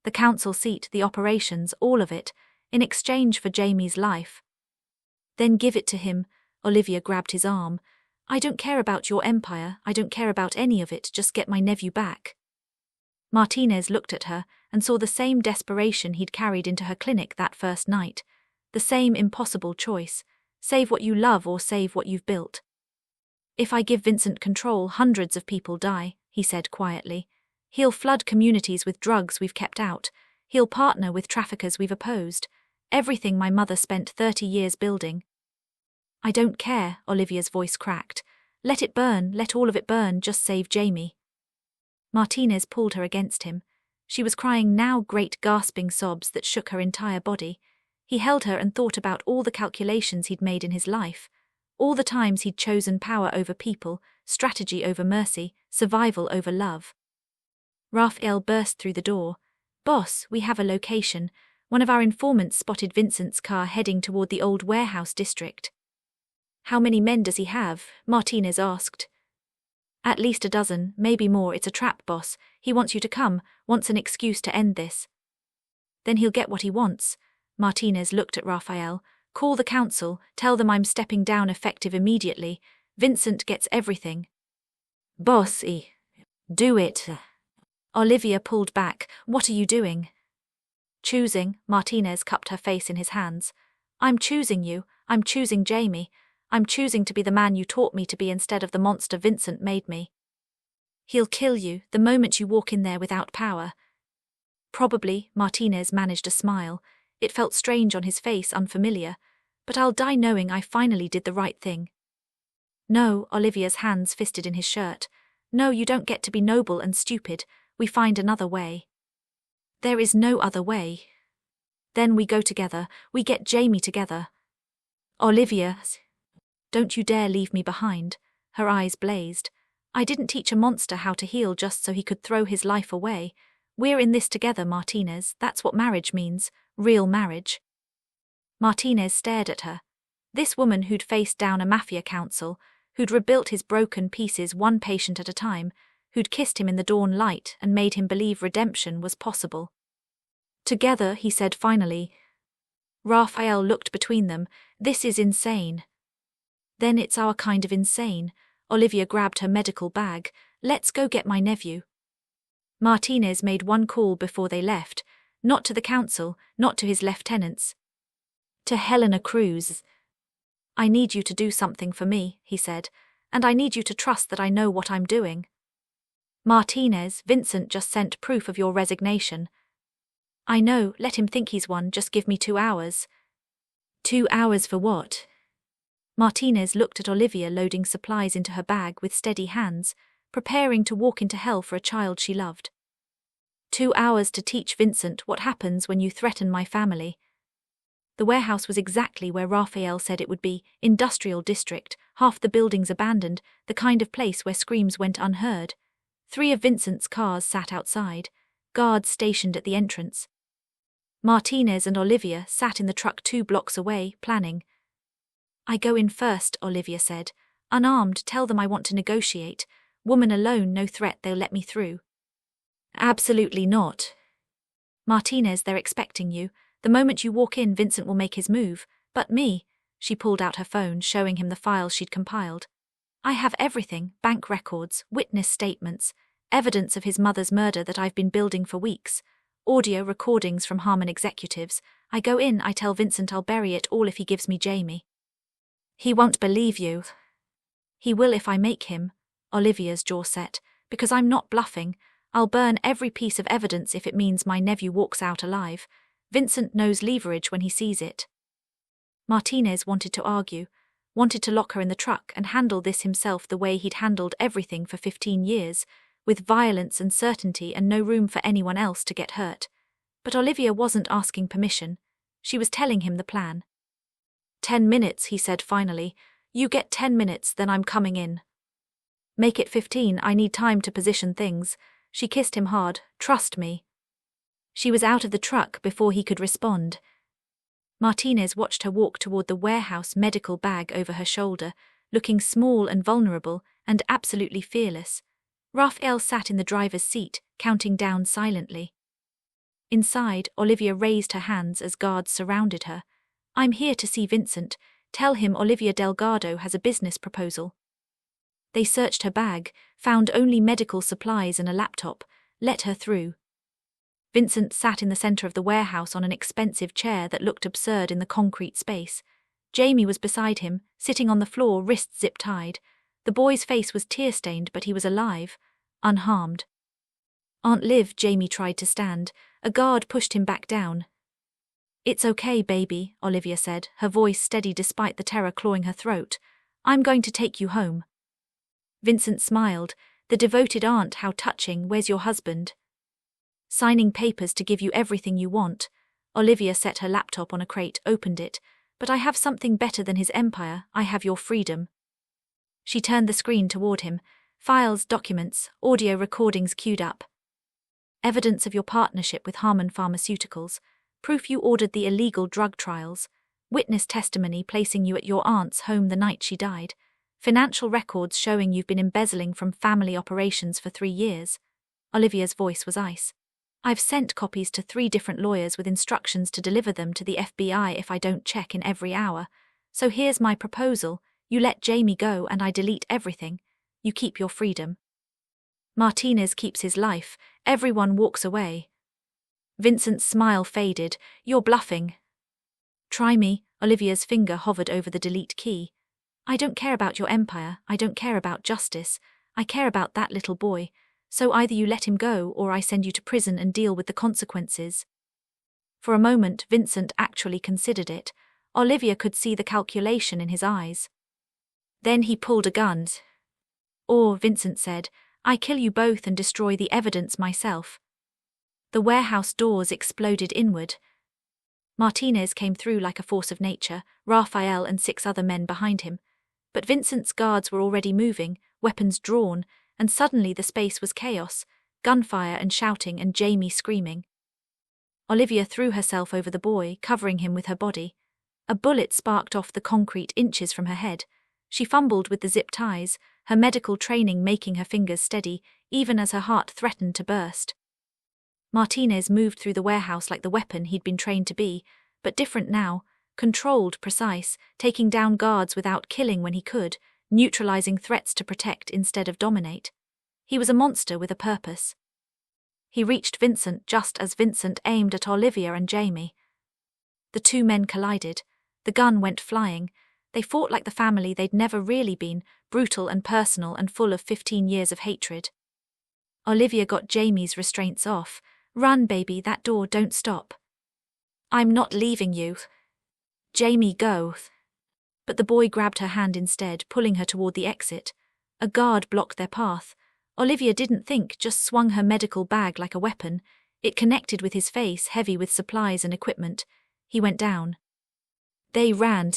Speaker 1: "The council seat, the operations, all of it, in exchange for Jamie's life." "Then give it to him." Olivia grabbed his arm. "I don't care about your empire, I don't care about any of it, just get my nephew back." Martinez looked at her and saw the same desperation he'd carried into her clinic that first night. The same impossible choice. Save what you love or save what you've built. "If I give Vincent control, hundreds of people die," he said quietly. "He'll flood communities with drugs we've kept out. He'll partner with traffickers we've opposed. Everything my mother spent 30 years building." "I don't care," Olivia's voice cracked. "Let it burn, let all of it burn, just save Jamie." Martinez pulled her against him. She was crying now, great gasping sobs that shook her entire body. He held her and thought about all the calculations he'd made in his life. All the times he'd chosen power over people, strategy over mercy, survival over love. Raphael burst through the door. "Boss, we have a location. One of our informants spotted Vincent's car heading toward the old warehouse district." "How many men does he have?" Martinez asked. "At least a dozen, maybe more. It's a trap, boss. He wants you to come, wants an excuse to end this." "Then he'll get what he wants." Martinez looked at Raphael. "Call the council, tell them I'm stepping down effective immediately. Vincent gets everything." "Bossy, do it." Olivia pulled back. "What are you doing?" "Choosing." Martinez cupped her face in his hands. "I'm choosing you. I'm choosing Jamie. I'm choosing to be the man you taught me to be instead of the monster Vincent made me." "He'll kill you the moment you walk in there without power." "Probably." Martinez managed a smile. It felt strange on his face, unfamiliar. "But I'll die knowing I finally did the right thing." "No." Olivia's hands fisted in his shirt. No, you don't get to be noble and stupid. We find another way. There is no other way. Then we go together. We get Jamie together. Olivia, don't you dare leave me behind. Her eyes blazed. I didn't teach a monster how to heal just so he could throw his life away. We're in this together, Martinez. That's what marriage means. Real marriage. Martinez stared at her. This woman who'd faced down a Mafia council, who'd rebuilt his broken pieces one patient at a time, who'd kissed him in the dawn light and made him believe redemption was possible. Together, he said finally. Raphael looked between them. This is insane. Then it's our kind of insane. Olivia grabbed her medical bag. Let's go get my nephew. Martinez made one call before they left. Not to the council, not to his lieutenants. To Helena Cruz. I need you to do something for me, he said, and I need you to trust that I know what I'm doing. Martinez, Vincent just sent proof of your resignation. I know, let him think he's one, just give me 2 hours. 2 hours for what? Martinez looked at Olivia loading supplies into her bag with steady hands, preparing to walk into hell for a child she loved. 2 hours to teach Vincent what happens when you threaten my family. The warehouse was exactly where Raphael said it would be, industrial district, half the buildings abandoned, the kind of place where screams went unheard. 3 of Vincent's cars sat outside, guards stationed at the entrance. Martinez and Olivia sat in the truck 2 blocks away, planning. I go in first, Olivia said. Unarmed, tell them I want to negotiate. Woman alone, no threat, they'll let me through. Absolutely not. Martinez, they're expecting you. The moment you walk in, Vincent will make his move. But me, she pulled out her phone, showing him the files she'd compiled. I have everything, bank records, witness statements, evidence of his mother's murder that I've been building for weeks, audio recordings from Harmon executives. I go in, I tell Vincent I'll bury it all if he gives me Jamie. He won't believe you. He will if I make him, Olivia's jaw set, because I'm not bluffing. I'll burn every piece of evidence if it means my nephew walks out alive. Vincent knows leverage when he sees it. Martinez wanted to argue, wanted to lock her in the truck and handle this himself the way he'd handled everything for 15 years, with violence and certainty and no room for anyone else to get hurt. But Olivia wasn't asking permission. She was telling him the plan. 10 minutes, he said finally. You get 10 minutes, then I'm coming in. Make it 15, I need time to position things. She kissed him hard. Trust me. She was out of the truck before he could respond. Martinez watched her walk toward the warehouse medical bag over her shoulder, looking small and vulnerable and absolutely fearless. Raphael sat in the driver's seat, counting down silently. Inside, Olivia raised her hands as guards surrounded her. I'm here to see Vincent. Tell him Olivia Delgado has a business proposal. They searched her bag, found only medical supplies and a laptop, let her through. Vincent sat in the center of the warehouse on an expensive chair that looked absurd in the concrete space. Jamie was beside him, sitting on the floor, wrists zip-tied. The boy's face was tear-stained, but he was alive, unharmed. Aunt Liv, Jamie tried to stand. A guard pushed him back down. It's okay, baby, Olivia said, her voice steady despite the terror clawing her throat. I'm going to take you home. Vincent smiled. The devoted aunt, how touching. Where's your husband? Signing papers to give you everything you want. Olivia set her laptop on a crate, opened it. But I have something better than his empire. I have your freedom. She turned the screen toward him. Files, documents, audio recordings queued up. Evidence of your partnership with Harmon Pharmaceuticals. Proof you ordered the illegal drug trials. Witness testimony placing you at your aunt's home the night she died. Financial records showing you've been embezzling from family operations for 3 years. Olivia's voice was ice. I've sent copies to 3 different lawyers with instructions to deliver them to the FBI if I don't check in every hour. So here's my proposal. You let Jamie go and I delete everything. You keep your freedom. Martinez keeps his life. Everyone walks away. Vincent's smile faded. You're bluffing. Try me. Olivia's finger hovered over the delete key. I don't care about your empire. I don't care about justice. I care about that little boy. So either you let him go or I send you to prison and deal with the consequences. For a moment, Vincent actually considered it. Olivia could see the calculation in his eyes. Then he pulled a gun. Or, Vincent said, I kill you both and destroy the evidence myself. The warehouse doors exploded inward. Martinez came through like a force of nature, Raphael and 6 other men behind him. But Vincent's guards were already moving, weapons drawn, and suddenly the space was chaos, gunfire and shouting and Jamie screaming. Olivia threw herself over the boy, covering him with her body. A bullet sparked off the concrete inches from her head. She fumbled with the zip ties, her medical training making her fingers steady, even as her heart threatened to burst. Martinez moved through the warehouse like the weapon he'd been trained to be, but different now, controlled, precise, taking down guards without killing when he could, neutralizing threats to protect instead of dominate. He was a monster with a purpose. He reached Vincent just as Vincent aimed at Olivia and Jamie. The 2 men collided. The gun went flying. They fought like the family they'd never really been, brutal and personal and full of 15 years of hatred. Olivia got Jamie's restraints off. "Run, baby, that door, don't stop." "I'm not leaving you." "Jamie, go." But the boy grabbed her hand instead, pulling her toward the exit. A guard blocked their path. Olivia didn't think, just swung her medical bag like a weapon. It connected with his face, heavy with supplies and equipment. He went down. They ran.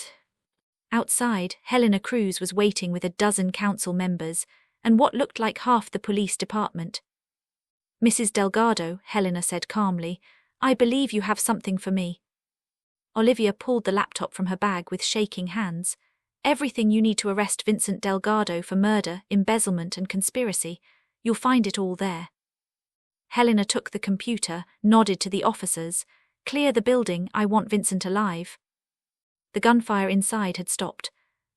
Speaker 1: Outside, Helena Cruz was waiting with a dozen council members, and what looked like half the police department. "Mrs. Delgado," Helena said calmly, "I believe you have something for me." Olivia pulled the laptop from her bag with shaking hands. "Everything you need to arrest Vincent Delgado for murder, embezzlement and conspiracy. You'll find it all there." Helena took the computer, nodded to the officers. "Clear the building, I want Vincent alive." The gunfire inside had stopped.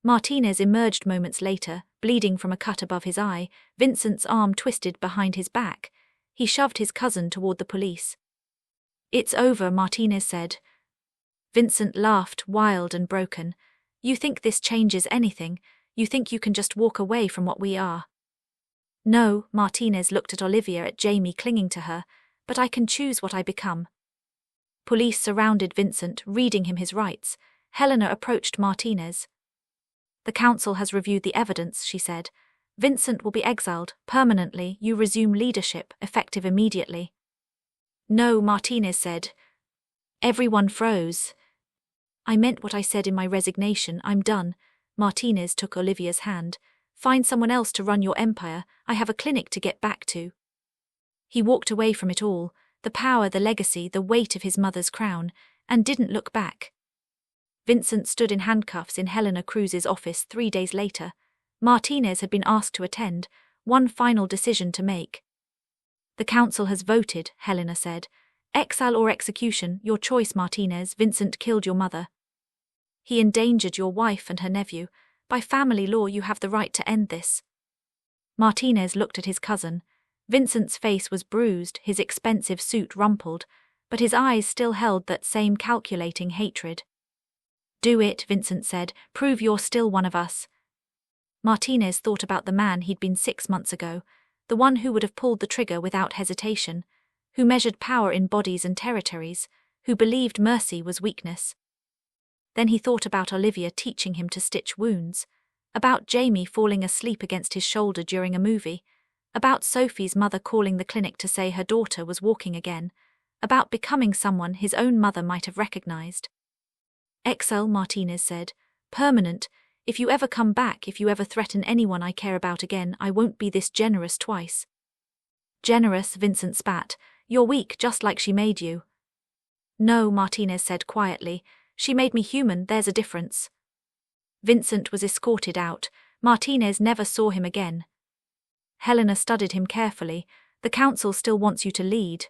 Speaker 1: Martinez emerged moments later, bleeding from a cut above his eye, Vincent's arm twisted behind his back. He shoved his cousin toward the police. "It's over," Martinez said. Vincent laughed, wild and broken. "You think this changes anything? You think you can just walk away from what we are?" "No," Martinez looked at Olivia, at Jamie clinging to her, "but I can choose what I become." Police surrounded Vincent, reading him his rights. Helena approached Martinez. "The council has reviewed the evidence," she said. "Vincent will be exiled permanently. You resume leadership, effective immediately." "No," Martinez said. Everyone froze. "I meant what I said in my resignation. I'm done." Martinez took Olivia's hand. "Find someone else to run your empire. I have a clinic to get back to." He walked away from it all, the power, the legacy, the weight of his mother's crown, and didn't look back. Vincent stood in handcuffs in Helena Cruz's office 3 days later. Martinez had been asked to attend, one final decision to make. "The council has voted," Helena said. "Exile or execution, your choice, Martinez. Vincent killed your mother. He endangered your wife and her nephew. By family law, you have the right to end this." Martinez looked at his cousin. Vincent's face was bruised, his expensive suit rumpled, but his eyes still held that same calculating hatred. "Do it," Vincent said. "Prove you're still one of us." Martinez thought about the man he'd been 6 months ago, the one who would have pulled the trigger without hesitation, who measured power in bodies and territories, who believed mercy was weakness. Then he thought about Olivia teaching him to stitch wounds, about Jamie falling asleep against his shoulder during a movie, about Sophie's mother calling the clinic to say her daughter was walking again, about becoming someone his own mother might have recognized. "Exile," Martinez said. "Permanent. If you ever come back, if you ever threaten anyone I care about again, I won't be this generous twice." "Generous," Vincent spat. "You're weak, just like she made you." "No," Martinez said quietly. "She made me human, there's a difference." Vincent was escorted out. Martinez never saw him again. Helena studied him carefully. "The council still wants you to lead."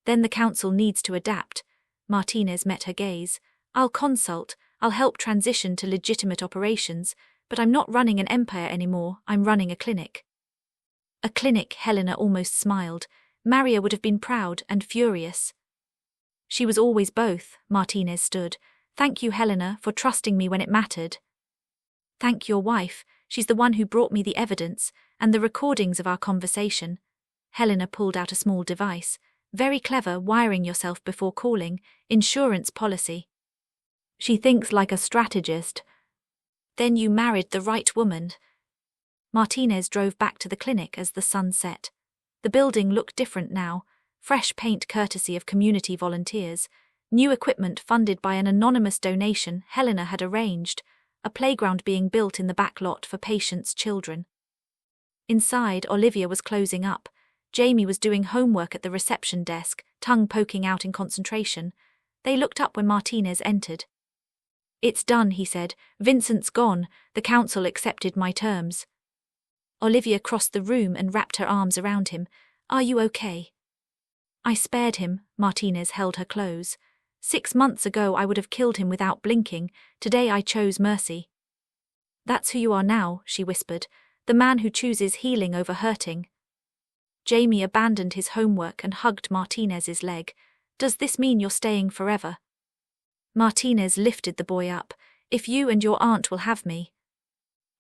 Speaker 1: "Then the council needs to adapt." Martinez met her gaze. "I'll consult, I'll help transition to legitimate operations, but I'm not running an empire anymore, I'm running a clinic." "A clinic," Helena almost smiled. Maria would have been proud and furious. "She was always both," Martinez stood. "Thank you, Helena, for trusting me when it mattered." "Thank your wife, she's the one who brought me the evidence, and the recordings of our conversation." Helena pulled out a small device. "Very clever, wiring yourself before calling, insurance policy." "She thinks like a strategist." "Then you married the right woman." Martinez drove back to the clinic as the sun set. The building looked different now, fresh paint courtesy of community volunteers, new equipment funded by an anonymous donation Helena had arranged, a playground being built in the back lot for patients' children. Inside, Olivia was closing up. Jamie was doing homework at the reception desk, tongue poking out in concentration. They looked up when Martinez entered. "It's done," he said. "Vincent's gone. The council accepted my terms." Olivia crossed the room and wrapped her arms around him. "Are you okay?" "I spared him." Martinez held her close. "6 months ago I would have killed him without blinking. Today I chose mercy." "That's who you are now," she whispered. "The man who chooses healing over hurting." Jamie abandoned his homework and hugged Martinez's leg. "Does this mean you're staying forever?" Martinez lifted the boy up. "If you and your aunt will have me."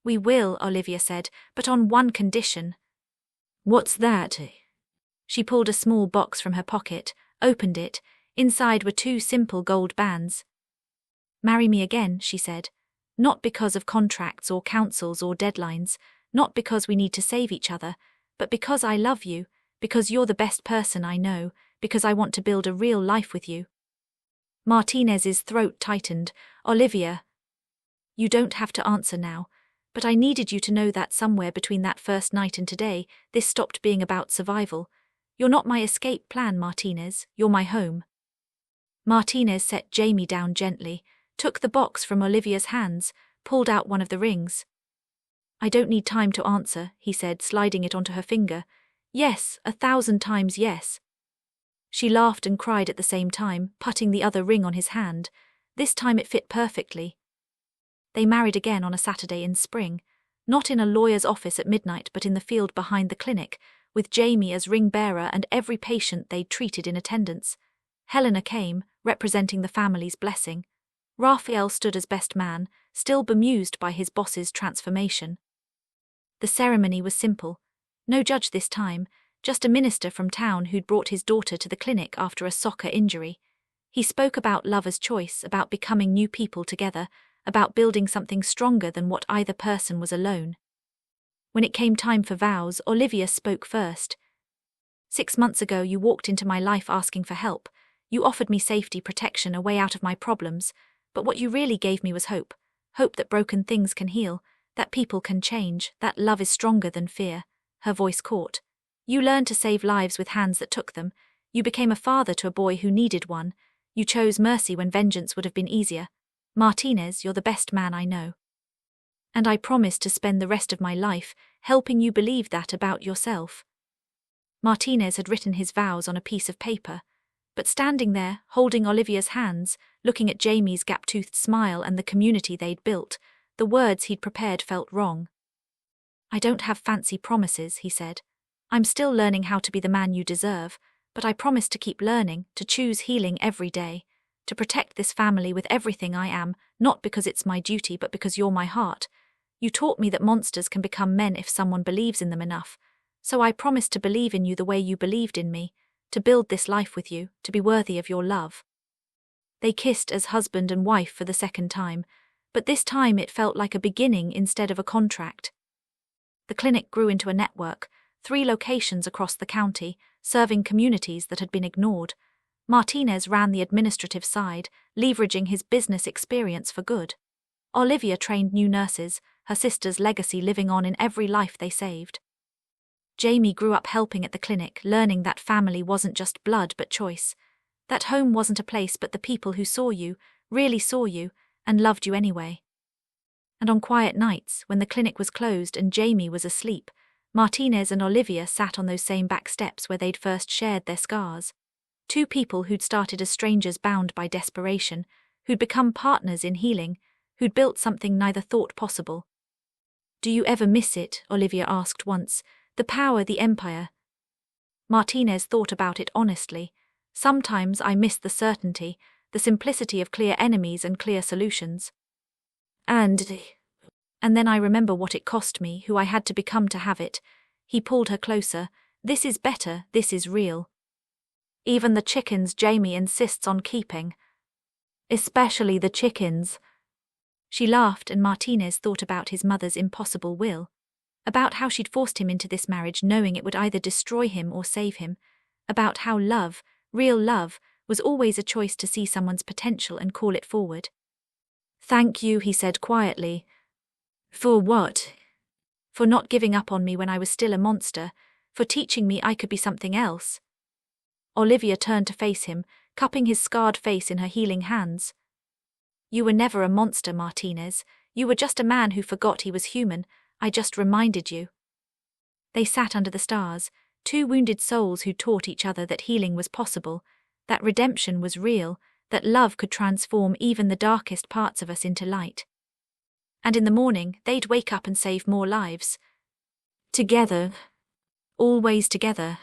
Speaker 1: "We will," Olivia said, "but on one condition." "What's that?" She pulled a small box from her pocket, opened it. Inside were 2 simple gold bands. "Marry me again," she said. "Not because of contracts or councils or deadlines, not because we need to save each other, but because I love you, because you're the best person I know, because I want to build a real life with you." Martinez's throat tightened. "Olivia, you don't have to answer now, but I needed you to know that somewhere between that first night and today, this stopped being about survival. You're not my escape plan, Martinez, you're my home." Martinez set Jamie down gently, took the box from Olivia's hands, pulled out one of the rings. "I don't need time to answer," he said, sliding it onto her finger. "Yes, 1,000 times yes." She laughed and cried at the same time, putting the other ring on his hand. This time it fit perfectly. They married again on a Saturday in spring, not in a lawyer's office at midnight but in the field behind the clinic, with Jamie as ring bearer and every patient they'd treated in attendance. Helena came, representing the family's blessing. Raphael stood as best man, still bemused by his boss's transformation. The ceremony was simple. No judge this time, just a minister from town who'd brought his daughter to the clinic after a soccer injury. He spoke about lover's choice, about becoming new people together, about building something stronger than what either person was alone. When it came time for vows, Olivia spoke first. "6 months ago you walked into my life asking for help. You offered me safety, protection, a way out of my problems, but what you really gave me was hope. Hope that broken things can heal, that people can change, that love is stronger than fear." Her voice caught. "You learned to save lives with hands that took them. You became a father to a boy who needed one. You chose mercy when vengeance would have been easier. Martinez, you're the best man I know. And I promise to spend the rest of my life helping you believe that about yourself." Martinez had written his vows on a piece of paper, but standing there, holding Olivia's hands, looking at Jamie's gap-toothed smile and the community they'd built, the words he'd prepared felt wrong. "I don't have fancy promises," he said. "I'm still learning how to be the man you deserve, but I promise to keep learning, to choose healing every day, to protect this family with everything I am, not because it's my duty but because you're my heart. You taught me that monsters can become men if someone believes in them enough, so I promise to believe in you the way you believed in me, to build this life with you, to be worthy of your love." They kissed as husband and wife for the second time, but this time it felt like a beginning instead of a contract. The clinic grew into a network, 3 locations across the county, serving communities that had been ignored. Martinez ran the administrative side, leveraging his business experience for good. Olivia trained new nurses, her sister's legacy living on in every life they saved. Jamie grew up helping at the clinic, learning that family wasn't just blood but choice. That home wasn't a place but the people who saw you, really saw you, and loved you anyway. And on quiet nights, when the clinic was closed and Jamie was asleep, Martinez and Olivia sat on those same back steps where they'd first shared their scars. 2 people who'd started as strangers bound by desperation, who'd become partners in healing, who'd built something neither thought possible. "Do you ever miss it?" Olivia asked once. "The power, the empire?" Martinez thought about it honestly. "Sometimes I miss the certainty, the simplicity of clear enemies and clear solutions. And then I remember what it cost me, who I had to become to have it." He pulled her closer. "This is better, this is real. Even the chickens Jamie insists on keeping. Especially the chickens." She laughed and Martinez thought about his mother's impossible will. about how she'd forced him into this marriage knowing it would either destroy him or save him, about how love, real love, was always a choice to see someone's potential and call it forward. "Thank you," he said quietly. "For what?" "For not giving up on me when I was still a monster, for teaching me I could be something else." Olivia turned to face him, cupping his scarred face in her healing hands. "You were never a monster, Martinez. You were just a man who forgot he was human. I just reminded you." They sat under the stars, two wounded souls who taught each other that healing was possible, that redemption was real, that love could transform even the darkest parts of us into light. And in the morning, they'd wake up and save more lives. Together. Always together.